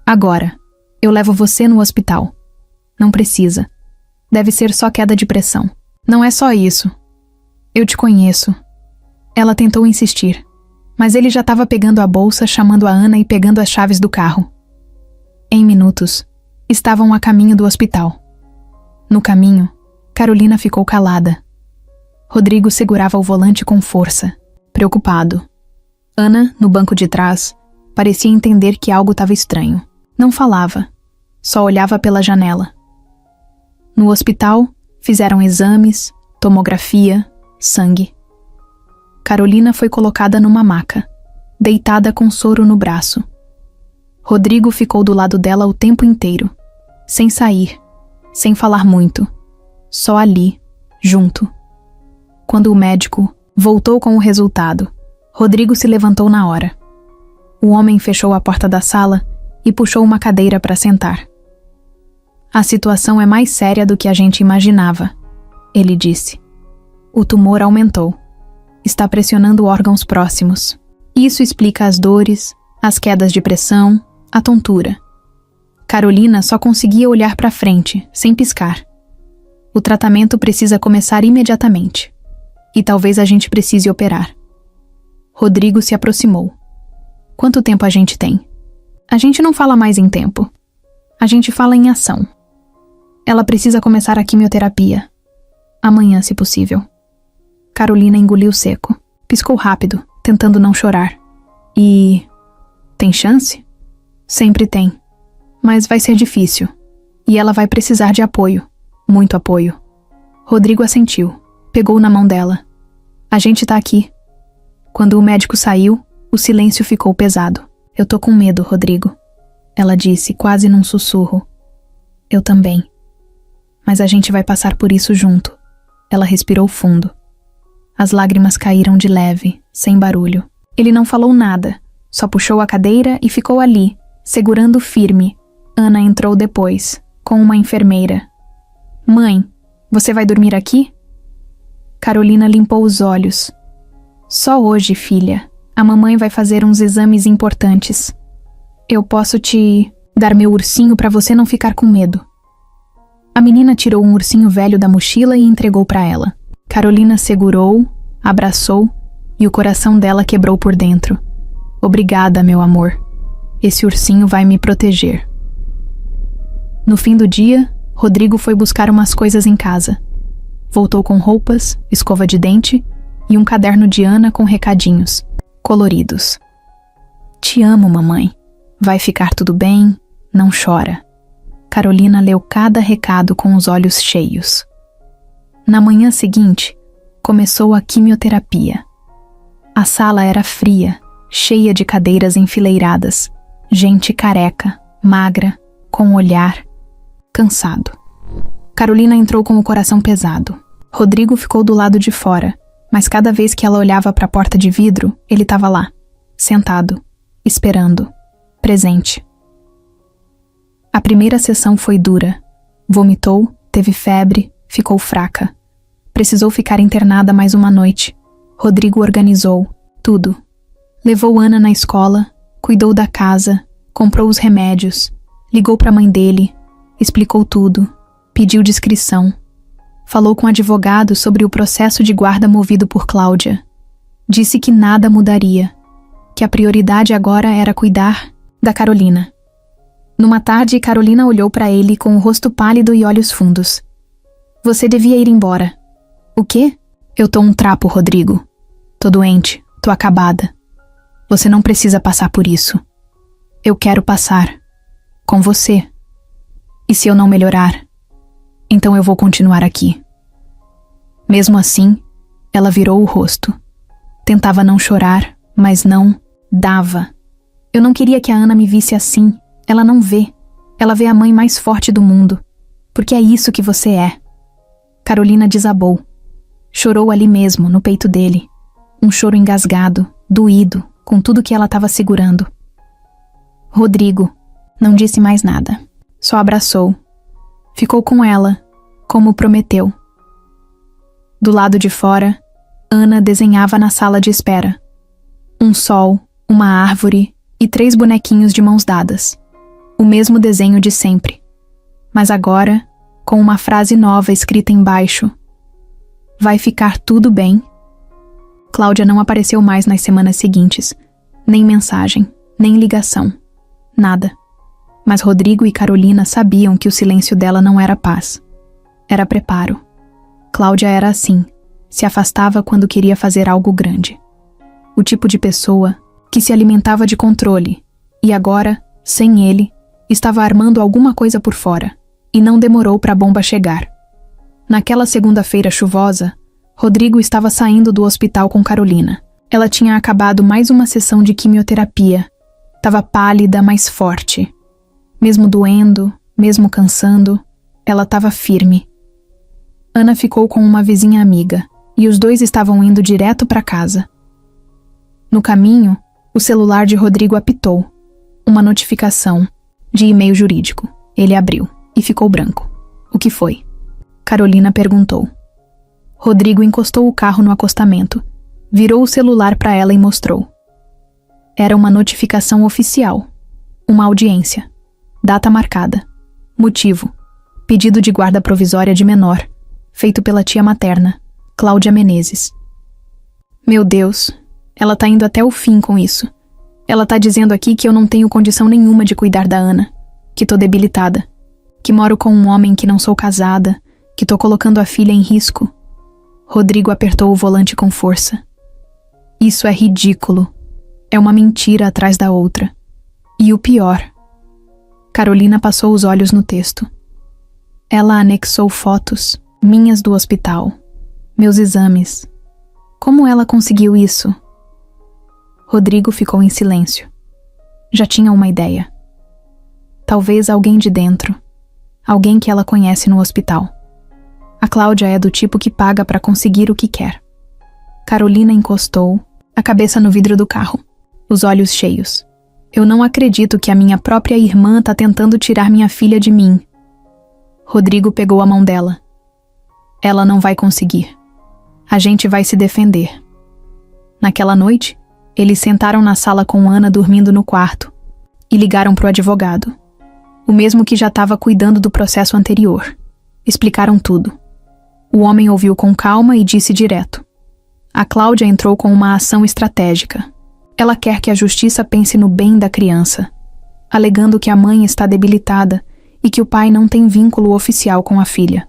Agora. Eu levo você no hospital. Não precisa. Deve ser só queda de pressão. Não é só isso. Eu te conheço. Ela tentou insistir, mas ele já estava pegando a bolsa, chamando a Ana e pegando as chaves do carro. Em minutos, estavam a caminho do hospital. No caminho, Carolina ficou calada. Rodrigo segurava o volante com força, preocupado. Ana, no banco de trás, parecia entender que algo estava estranho. Não falava, só olhava pela janela. No hospital, fizeram exames, tomografia, sangue. Carolina foi colocada numa maca, deitada com soro no braço. Rodrigo ficou do lado dela o tempo inteiro, sem sair, sem falar muito, só ali, junto. Quando o médico voltou com o resultado, Rodrigo se levantou na hora. O homem fechou a porta da sala e puxou uma cadeira para sentar. A situação é mais séria do que a gente imaginava, ele disse. O tumor aumentou. Está pressionando órgãos próximos. Isso explica as dores, as quedas de pressão, a tontura. Carolina só conseguia olhar para frente, sem piscar. O tratamento precisa começar imediatamente. E talvez a gente precise operar. Rodrigo se aproximou. Quanto tempo a gente tem? A gente não fala mais em tempo. A gente fala em ação. Ela precisa começar a quimioterapia. Amanhã, se possível. Carolina engoliu seco. Piscou rápido, tentando não chorar. E... tem chance? Sempre tem. Mas vai ser difícil. E ela vai precisar de apoio. Muito apoio. Rodrigo assentiu. Pegou na mão dela. A gente tá aqui. Quando o médico saiu, o silêncio ficou pesado. Eu tô com medo, Rodrigo. Ela disse, quase num sussurro. Eu também. Mas a gente vai passar por isso junto. Ela respirou fundo. As lágrimas caíram de leve, sem barulho. Ele não falou nada, só puxou a cadeira e ficou ali, segurando firme. Ana entrou depois, com uma enfermeira. Mãe, você vai dormir aqui? Carolina limpou os olhos. Só hoje, filha. A mamãe vai fazer uns exames importantes. Eu posso te dar meu ursinho para você não ficar com medo. A menina tirou um ursinho velho da mochila e entregou para ela. Carolina segurou, abraçou e o coração dela quebrou por dentro. Obrigada, meu amor. Esse ursinho vai me proteger. No fim do dia, Rodrigo foi buscar umas coisas em casa. Voltou com roupas, escova de dente e um caderno de Ana com recadinhos, coloridos. Te amo, mamãe. Vai ficar tudo bem, não chora. Carolina leu cada recado com os olhos cheios. Na manhã seguinte, começou a quimioterapia. A sala era fria, cheia de cadeiras enfileiradas, gente careca, magra, com olhar, cansado. Carolina entrou com o coração pesado. Rodrigo ficou do lado de fora, mas cada vez que ela olhava para a porta de vidro, ele estava lá, sentado, esperando, presente. A primeira sessão foi dura. Vomitou, teve febre, ficou fraca. Precisou ficar internada mais uma noite. Rodrigo organizou tudo. Levou Ana na escola, cuidou da casa, comprou os remédios, ligou para a mãe dele, explicou tudo, pediu descrição. Falou com o advogado sobre o processo de guarda movido por Cláudia. Disse que nada mudaria, que a prioridade agora era cuidar da Carolina. Numa tarde, Carolina olhou para ele com o rosto pálido e olhos fundos. Você devia ir embora. O quê? Eu tô um trapo, Rodrigo. Tô doente, tô acabada. Você não precisa passar por isso. Eu quero passar. Com você. E se eu não melhorar? Então eu vou continuar aqui. Mesmo assim, ela virou o rosto. Tentava não chorar, mas não dava. Eu não queria que a Ana me visse assim. Ela não vê. Ela vê a mãe mais forte do mundo. Porque é isso que você é. Carolina desabou. Chorou ali mesmo, no peito dele. Um choro engasgado, doído, com tudo que ela estava segurando. Rodrigo não disse mais nada. Só abraçou. Ficou com ela, como prometeu. Do lado de fora, Ana desenhava na sala de espera. Um sol, uma árvore e 3 bonequinhos de mãos dadas. O mesmo desenho de sempre. Mas agora, com uma frase nova escrita embaixo. Vai ficar tudo bem. Cláudia não apareceu mais nas semanas seguintes. Nem mensagem, nem ligação. Nada. Mas Rodrigo e Carolina sabiam que o silêncio dela não era paz. Era preparo. Cláudia era assim. Se afastava quando queria fazer algo grande. O tipo de pessoa que se alimentava de controle. E agora, sem ele, estava armando alguma coisa por fora. E não demorou para a bomba chegar. Naquela segunda-feira chuvosa, Rodrigo estava saindo do hospital com Carolina. Ela tinha acabado mais uma sessão de quimioterapia. Estava pálida, mas forte. Mesmo doendo, mesmo cansando, ela estava firme. Ana ficou com uma vizinha amiga, e os dois estavam indo direto para casa. No caminho, o celular de Rodrigo apitou. Uma notificação, de e-mail jurídico. Ele abriu, e ficou branco. O que foi? Carolina perguntou. Rodrigo encostou o carro no acostamento, virou o celular para ela e mostrou. Era uma notificação oficial. Uma audiência. Data marcada. Motivo. Pedido de guarda provisória de menor, feito pela tia materna, Cláudia Menezes. Meu Deus, ela tá indo até o fim com isso. Ela tá dizendo aqui que eu não tenho condição nenhuma de cuidar da Ana, que tô debilitada, que moro com um homem que não sou casada, que tô colocando a filha em risco. Rodrigo apertou o volante com força. Isso é ridículo. É uma mentira atrás da outra. E o pior. Carolina passou os olhos no texto. Ela anexou fotos, minhas do hospital, meus exames. Como ela conseguiu isso? Rodrigo ficou em silêncio. Já tinha uma ideia. Talvez alguém de dentro. Alguém que ela conhece no hospital. A Cláudia é do tipo que paga para conseguir o que quer. Carolina encostou a cabeça no vidro do carro, os olhos cheios. Eu não acredito que a minha própria irmã tá tentando tirar minha filha de mim. Rodrigo pegou a mão dela. Ela não vai conseguir. A gente vai se defender. Naquela noite, eles sentaram na sala com Ana dormindo no quarto e ligaram pro advogado. O mesmo que já estava cuidando do processo anterior. Explicaram tudo. O homem ouviu com calma e disse direto. A Cláudia entrou com uma ação estratégica. Ela quer que a justiça pense no bem da criança, alegando que a mãe está debilitada e que o pai não tem vínculo oficial com a filha.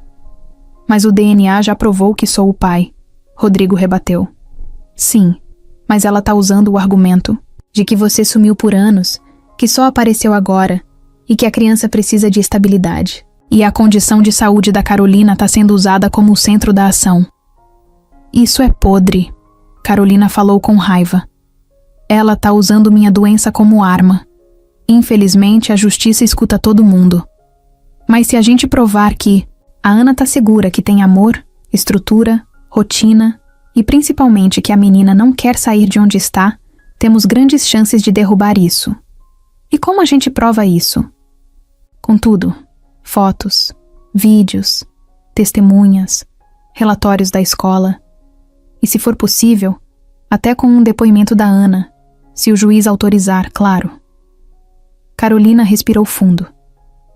Mas o DNA já provou que sou o pai, Rodrigo rebateu. Sim, mas ela tá usando o argumento de que você sumiu por anos, que só apareceu agora e que a criança precisa de estabilidade. E a condição de saúde da Carolina está sendo usada como o centro da ação. Isso é podre, Carolina falou com raiva. Ela tá usando minha doença como arma. Infelizmente, a justiça escuta todo mundo. Mas se a gente provar que a Ana tá segura que tem amor, estrutura, rotina e principalmente que a menina não quer sair de onde está, temos grandes chances de derrubar isso. E como a gente prova isso? Contudo, fotos, vídeos, testemunhas, relatórios da escola e, se for possível, até com um depoimento da Ana, se o juiz autorizar, claro. Carolina respirou fundo.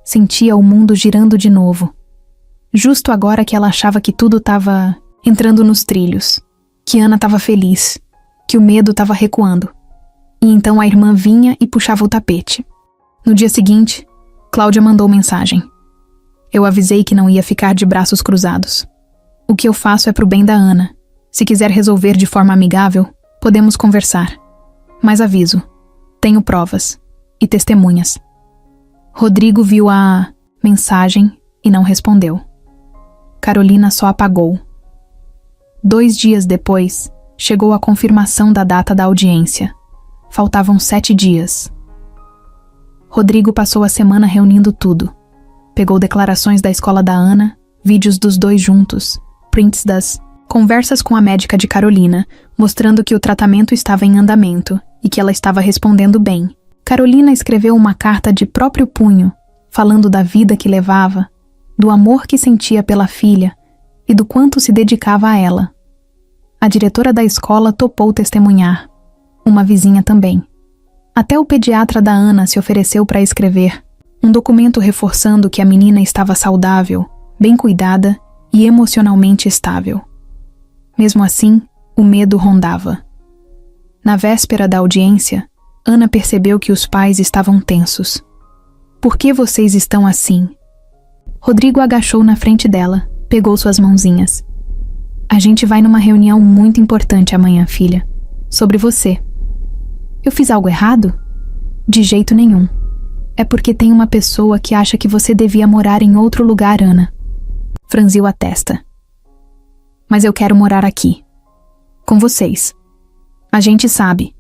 Sentia o mundo girando de novo. Justo agora que ela achava que tudo estava entrando nos trilhos, que Ana estava feliz, que o medo estava recuando. E então a irmã vinha e puxava o tapete. No dia seguinte, Cláudia mandou mensagem. Eu avisei que não ia ficar de braços cruzados. O que eu faço é pro bem da Ana. Se quiser resolver de forma amigável, podemos conversar. Mas aviso, tenho provas e testemunhas. Rodrigo viu a mensagem e não respondeu. Carolina só apagou. 2 dias depois, chegou a confirmação da data da audiência. Faltavam 7 dias. Rodrigo passou a semana reunindo tudo. Pegou declarações da escola da Ana, vídeos dos dois juntos, prints das conversas com a médica de Carolina, mostrando que o tratamento estava em andamento e que ela estava respondendo bem. Carolina escreveu uma carta de próprio punho, falando da vida que levava, do amor que sentia pela filha e do quanto se dedicava a ela. A diretora da escola topou testemunhar, uma vizinha também. Até o pediatra da Ana se ofereceu para escrever um documento reforçando que a menina estava saudável, bem cuidada e emocionalmente estável. Mesmo assim, o medo rondava. Na véspera da audiência, Ana percebeu que os pais estavam tensos. Por que vocês estão assim? Rodrigo agachou na frente dela, pegou suas mãozinhas. A gente vai numa reunião muito importante amanhã, filha. Sobre você. Eu fiz algo errado? De jeito nenhum. É porque tem uma pessoa que acha que você devia morar em outro lugar, Ana. Franziu a testa. Mas eu quero morar aqui. Com vocês. A gente sabe.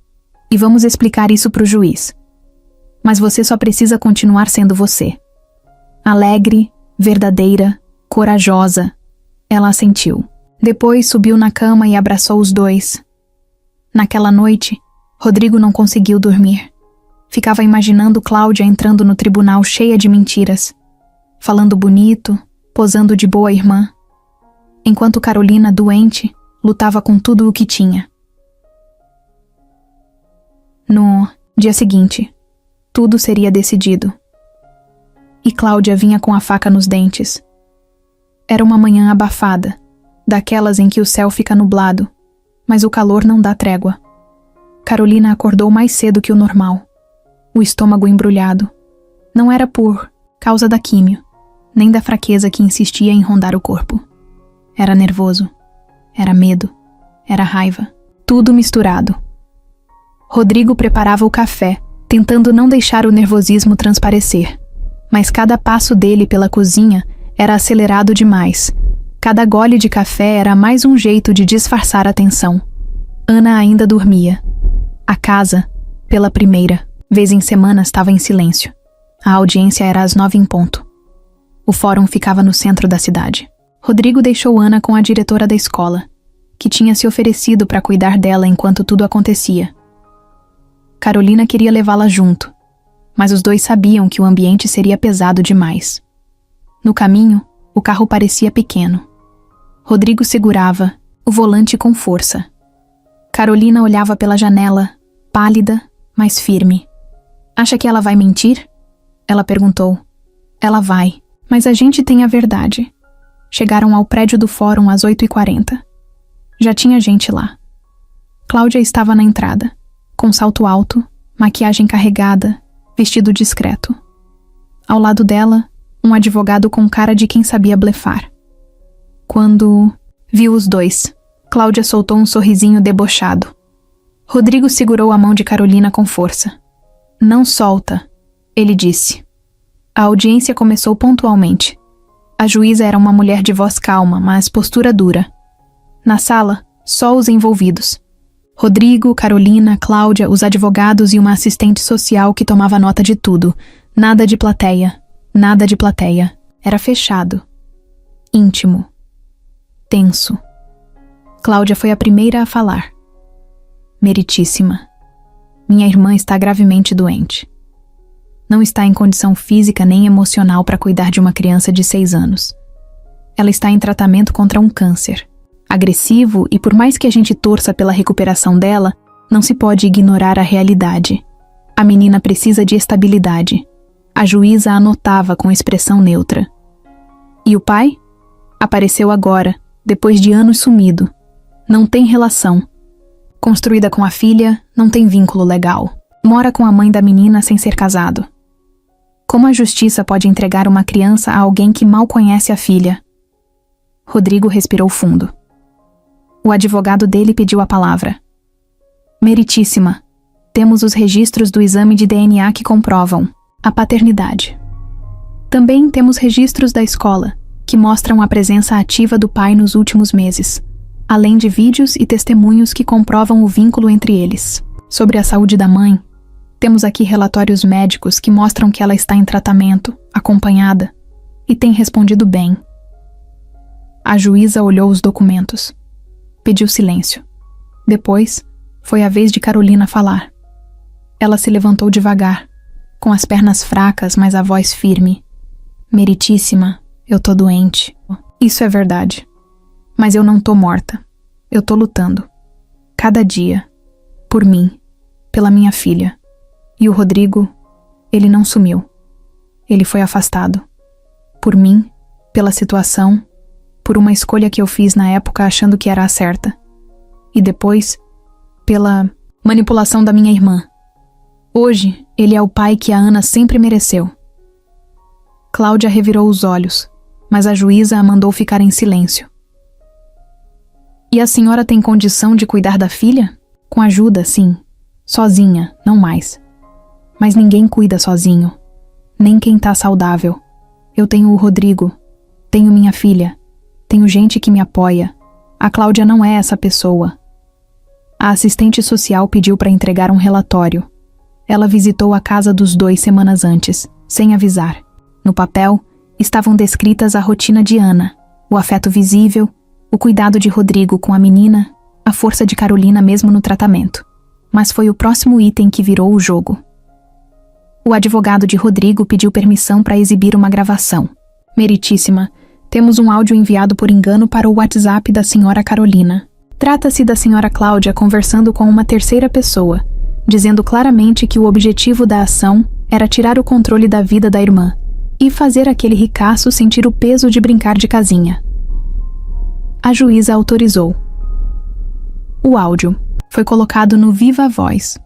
E vamos explicar isso pro juiz. Mas você só precisa continuar sendo você. Alegre, verdadeira, corajosa. Ela assentiu. Depois subiu na cama e abraçou os dois. Naquela noite, Rodrigo não conseguiu dormir. Ficava imaginando Cláudia entrando no tribunal cheia de mentiras, falando bonito, posando de boa irmã, enquanto Carolina, doente, lutava com tudo o que tinha. No dia seguinte, tudo seria decidido. E Cláudia vinha com a faca nos dentes. Era uma manhã abafada, daquelas em que o céu fica nublado, mas o calor não dá trégua. Carolina acordou mais cedo que o normal, o estômago embrulhado. Não era por causa da químio, nem da fraqueza que insistia em rondar o corpo. Era nervoso, era medo, era raiva, tudo misturado. Rodrigo preparava o café, tentando não deixar o nervosismo transparecer, mas cada passo dele pela cozinha era acelerado demais. Cada gole de café era mais um jeito de disfarçar a tensão. Ana ainda dormia. A casa, pela primeira vez em semana, estava em silêncio. A audiência era às 9 em ponto. O fórum ficava no centro da cidade. Rodrigo deixou Ana com a diretora da escola, que tinha se oferecido para cuidar dela enquanto tudo acontecia. Carolina queria levá-la junto, mas os dois sabiam que o ambiente seria pesado demais. No caminho, o carro parecia pequeno. Rodrigo segurava o volante com força. Carolina olhava pela janela, pálida, mas firme. Acha que ela vai mentir? Ela perguntou. Ela vai, mas a gente tem a verdade. Chegaram ao prédio do fórum às 8h40. Já tinha gente lá. Cláudia estava na entrada, com salto alto, maquiagem carregada, vestido discreto. Ao lado dela, um advogado com cara de quem sabia blefar. Quando viu os dois, Cláudia soltou um sorrisinho debochado. Rodrigo segurou a mão de Carolina com força. Não solta, ele disse. A audiência começou pontualmente. A juíza era uma mulher de voz calma, mas postura dura. Na sala, só os envolvidos. Rodrigo, Carolina, Cláudia, os advogados e uma assistente social que tomava nota de tudo. Nada de plateia. Nada de plateia. Era fechado. Íntimo. Tenso. Cláudia foi a primeira a falar. Meritíssima. Minha irmã está gravemente doente. Não está em condição física nem emocional para cuidar de uma criança de 6 anos. Ela está em tratamento contra um câncer. Agressivo, e por mais que a gente torça pela recuperação dela, não se pode ignorar a realidade. A menina precisa de estabilidade. A juíza anotava com expressão neutra. E o pai? Apareceu agora, depois de anos sumido. Não tem relação. Construída com a filha, não tem vínculo legal. Mora com a mãe da menina sem ser casado. Como a justiça pode entregar uma criança a alguém que mal conhece a filha? Rodrigo respirou fundo. O advogado dele pediu a palavra. Meritíssima, temos os registros do exame de DNA que comprovam a paternidade. Também temos registros da escola, que mostram a presença ativa do pai nos últimos meses, além de vídeos e testemunhos que comprovam o vínculo entre eles. Sobre a saúde da mãe, temos aqui relatórios médicos que mostram que ela está em tratamento, acompanhada, e tem respondido bem. A juíza olhou os documentos. Pediu silêncio. Depois, foi a vez de Carolina falar. Ela se levantou devagar, com as pernas fracas, mas a voz firme. Meritíssima, eu tô doente. Isso é verdade. Mas eu não tô morta. Eu tô lutando. Cada dia. Por mim. Pela minha filha. E o Rodrigo, ele não sumiu. Ele foi afastado. Por mim, pela situação, por uma escolha que eu fiz na época achando que era a certa. E depois, pela manipulação da minha irmã. Hoje, ele é o pai que a Ana sempre mereceu. Cláudia revirou os olhos, mas a juíza a mandou ficar em silêncio. E a senhora tem condição de cuidar da filha? Com ajuda, sim. Sozinha, não mais. Mas ninguém cuida sozinho. Nem quem tá saudável. Eu tenho o Rodrigo. Tenho minha filha. Tenho gente que me apoia. A Cláudia não é essa pessoa. A assistente social pediu para entregar um relatório. Ela visitou a casa dos dois semanas antes, sem avisar. No papel, estavam descritas a rotina de Ana, o afeto visível, o cuidado de Rodrigo com a menina, a força de Carolina mesmo no tratamento. Mas foi o próximo item que virou o jogo. O advogado de Rodrigo pediu permissão para exibir uma gravação. Meritíssima, temos um áudio enviado por engano para o WhatsApp da senhora Carolina. Trata-se da senhora Cláudia conversando com uma terceira pessoa, dizendo claramente que o objetivo da ação era tirar o controle da vida da irmã e fazer aquele ricaço sentir o peso de brincar de casinha. A juíza autorizou. O áudio foi colocado no Viva Voz.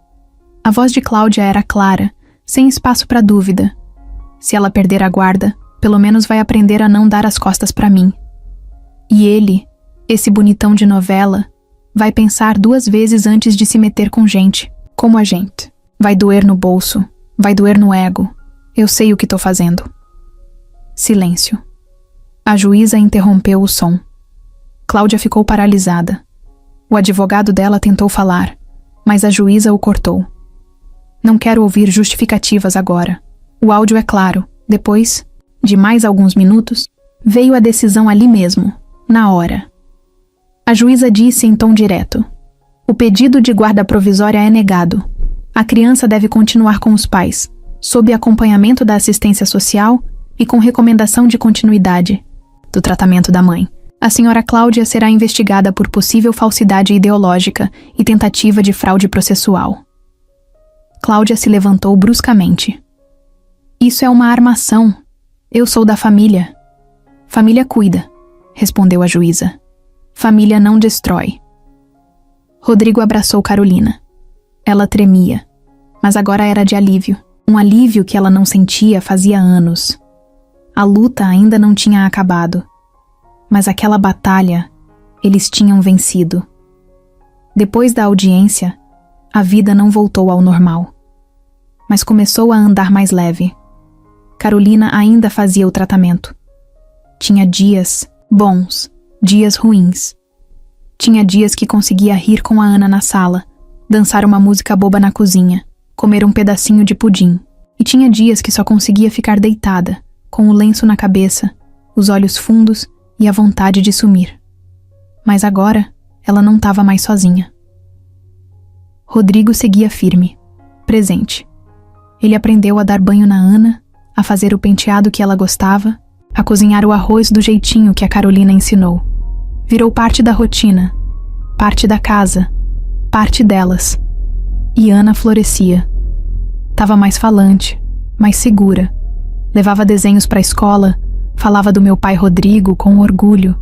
A voz de Cláudia era clara, sem espaço para dúvida. Se ela perder a guarda, pelo menos vai aprender a não dar as costas para mim. E ele, esse bonitão de novela, vai pensar 2 vezes antes de se meter com gente, como a gente. Vai doer no bolso, vai doer no ego. Eu sei o que tô fazendo. Silêncio. A juíza interrompeu o som. Cláudia ficou paralisada. O advogado dela tentou falar, mas a juíza o cortou. Não quero ouvir justificativas agora. O áudio é claro. Depois, de mais alguns minutos, veio a decisão ali mesmo, na hora. A juíza disse em tom direto: o pedido de guarda provisória é negado. A criança deve continuar com os pais, sob acompanhamento da assistência social e com recomendação de continuidade do tratamento da mãe. A senhora Cláudia será investigada por possível falsidade ideológica e tentativa de fraude processual. Cláudia se levantou bruscamente. Isso é uma armação. Eu sou da família. Família cuida, respondeu a juíza. Família não destrói. Rodrigo abraçou Carolina. Ela tremia, mas agora era de alívio. Um alívio que ela não sentia fazia anos. A luta ainda não tinha acabado. Mas aquela batalha, eles tinham vencido. Depois da audiência, a vida não voltou ao normal. Mas começou a andar mais leve. Carolina ainda fazia o tratamento. Tinha dias bons, dias ruins. Tinha dias que conseguia rir com a Ana na sala, dançar uma música boba na cozinha, comer um pedacinho de pudim. E tinha dias que só conseguia ficar deitada, com o lenço na cabeça, os olhos fundos e a vontade de sumir. Mas agora, ela não estava mais sozinha. Rodrigo seguia firme, presente. Ele aprendeu a dar banho na Ana, a fazer o penteado que ela gostava, a cozinhar o arroz do jeitinho que a Carolina ensinou. Virou parte da rotina, parte da casa, parte delas. E Ana florescia. Tava mais falante, mais segura. Levava desenhos para a escola, falava do meu pai Rodrigo com orgulho.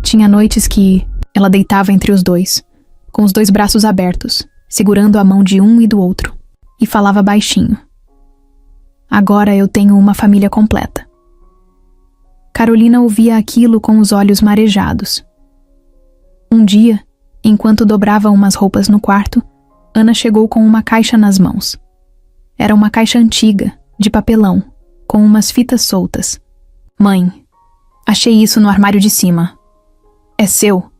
Tinha noites que ela deitava entre os dois, com os 2 braços abertos, segurando a mão de um e do outro, e falava baixinho. Agora eu tenho uma família completa. Carolina ouvia aquilo com os olhos marejados. Um dia, enquanto dobrava umas roupas no quarto, Ana chegou com uma caixa nas mãos. Era uma caixa antiga, de papelão, com umas fitas soltas. Mãe, achei isso no armário de cima. É seu?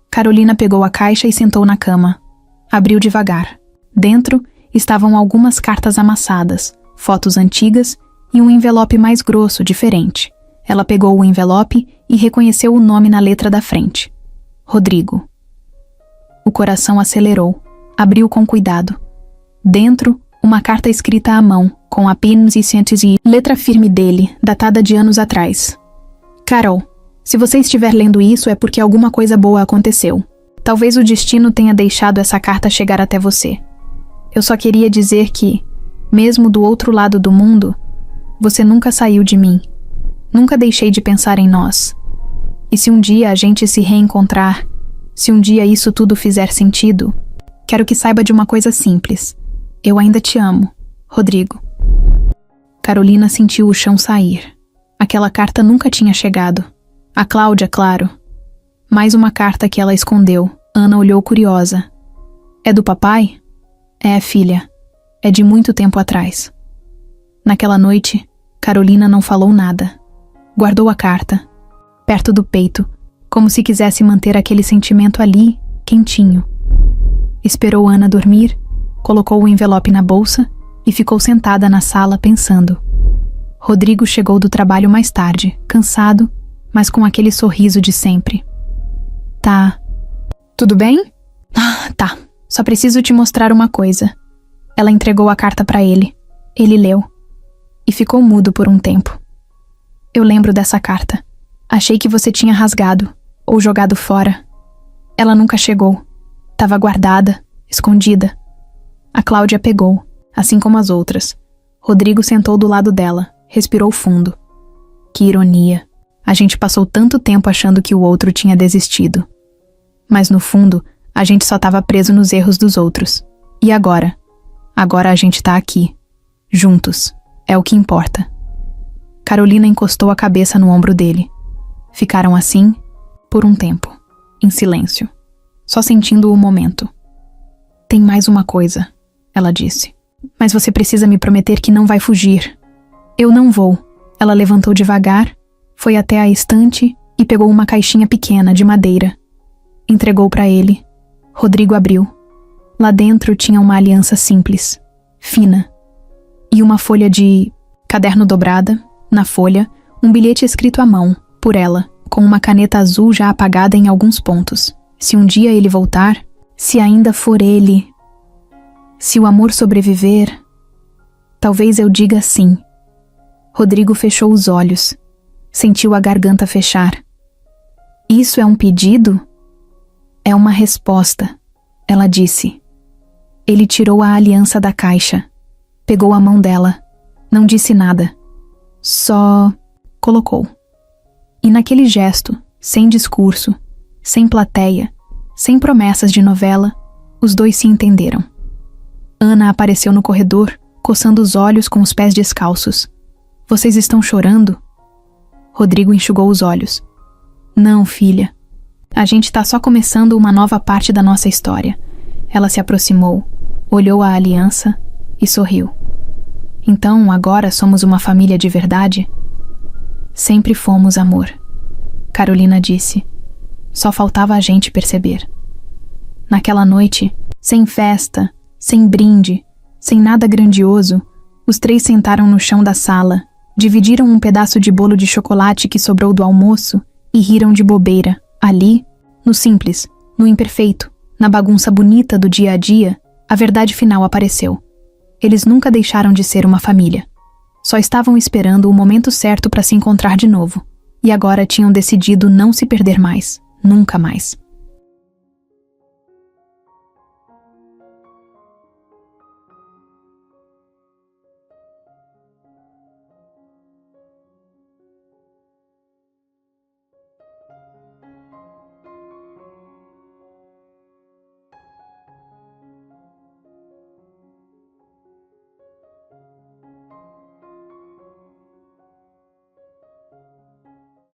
Carolina pegou a caixa e sentou na cama. Abriu devagar. Dentro estavam algumas cartas amassadas, fotos antigas e um envelope mais grosso, diferente. Ela pegou o envelope e reconheceu o nome na letra da frente. Rodrigo. O coração acelerou. Abriu com cuidado. Dentro, uma carta escrita à mão, com apenas e cientes e letra firme dele, datada de anos atrás. Carol, se você estiver lendo isso é porque alguma coisa boa aconteceu. Talvez o destino tenha deixado essa carta chegar até você. Eu só queria dizer que, mesmo do outro lado do mundo, você nunca saiu de mim. Nunca deixei de pensar em nós. E se um dia a gente se reencontrar, se um dia isso tudo fizer sentido, quero que saiba de uma coisa simples. Eu ainda te amo, Rodrigo. Carolina sentiu o chão sair. Aquela carta nunca tinha chegado. A Cláudia, claro. Mais uma carta que ela escondeu. Ana olhou curiosa. É do papai? É, filha. É de muito tempo atrás. Naquela noite, Carolina não falou nada. Guardou a carta, perto do peito, como se quisesse manter aquele sentimento ali, quentinho. Esperou Ana dormir, colocou o envelope na bolsa e ficou sentada na sala pensando. Rodrigo chegou do trabalho mais tarde, cansado, mas com aquele sorriso de sempre. Tá. Tudo bem? Tá. Só preciso te mostrar uma coisa. Ela entregou a carta para ele. Ele leu. E ficou mudo por um tempo. Eu lembro dessa carta. Achei que você tinha rasgado, ou jogado fora. Ela nunca chegou. Tava guardada, escondida. A Cláudia pegou, assim como as outras. Rodrigo sentou do lado dela, respirou fundo. Que ironia. A gente passou tanto tempo achando que o outro tinha desistido. Mas no fundo, a gente só estava preso nos erros dos outros. E agora? Agora a gente tá aqui. Juntos. É o que importa. Carolina encostou a cabeça no ombro dele. Ficaram assim, por um tempo, em silêncio, só sentindo o momento. Tem mais uma coisa, ela disse. Mas você precisa me prometer que não vai fugir. Eu não vou. Ela levantou devagar, foi até a estante e pegou uma caixinha pequena de madeira. Entregou para ele. Rodrigo abriu. Lá dentro tinha uma aliança simples, fina, e uma folha de caderno dobrada. Na folha, um bilhete escrito à mão, por ela, com uma caneta azul já apagada em alguns pontos. Se um dia ele voltar, se ainda for ele, se o amor sobreviver, talvez eu diga sim. Rodrigo fechou os olhos, sentiu a garganta fechar. Isso é um pedido? É uma resposta, ela disse. Ele tirou a aliança da caixa, pegou a mão dela, não disse nada. Só colocou. E naquele gesto, sem discurso, sem plateia, sem promessas de novela, os dois se entenderam. Ana apareceu no corredor, coçando os olhos com os pés descalços. Vocês estão chorando? Rodrigo enxugou os olhos. Não, filha. A gente tá só começando uma nova parte da nossa história. Ela se aproximou, olhou a aliança e sorriu. Então, agora somos uma família de verdade? Sempre fomos, amor. Carolina disse. Só faltava a gente perceber. Naquela noite, sem festa, sem brinde, sem nada grandioso, os três sentaram no chão da sala, dividiram um pedaço de bolo de chocolate que sobrou do almoço e riram de bobeira. Ali, no simples, no imperfeito, na bagunça bonita do dia a dia, a verdade final apareceu. Eles nunca deixaram de ser uma família. Só estavam esperando o momento certo para se encontrar de novo. E agora tinham decidido não se perder mais. Nunca mais.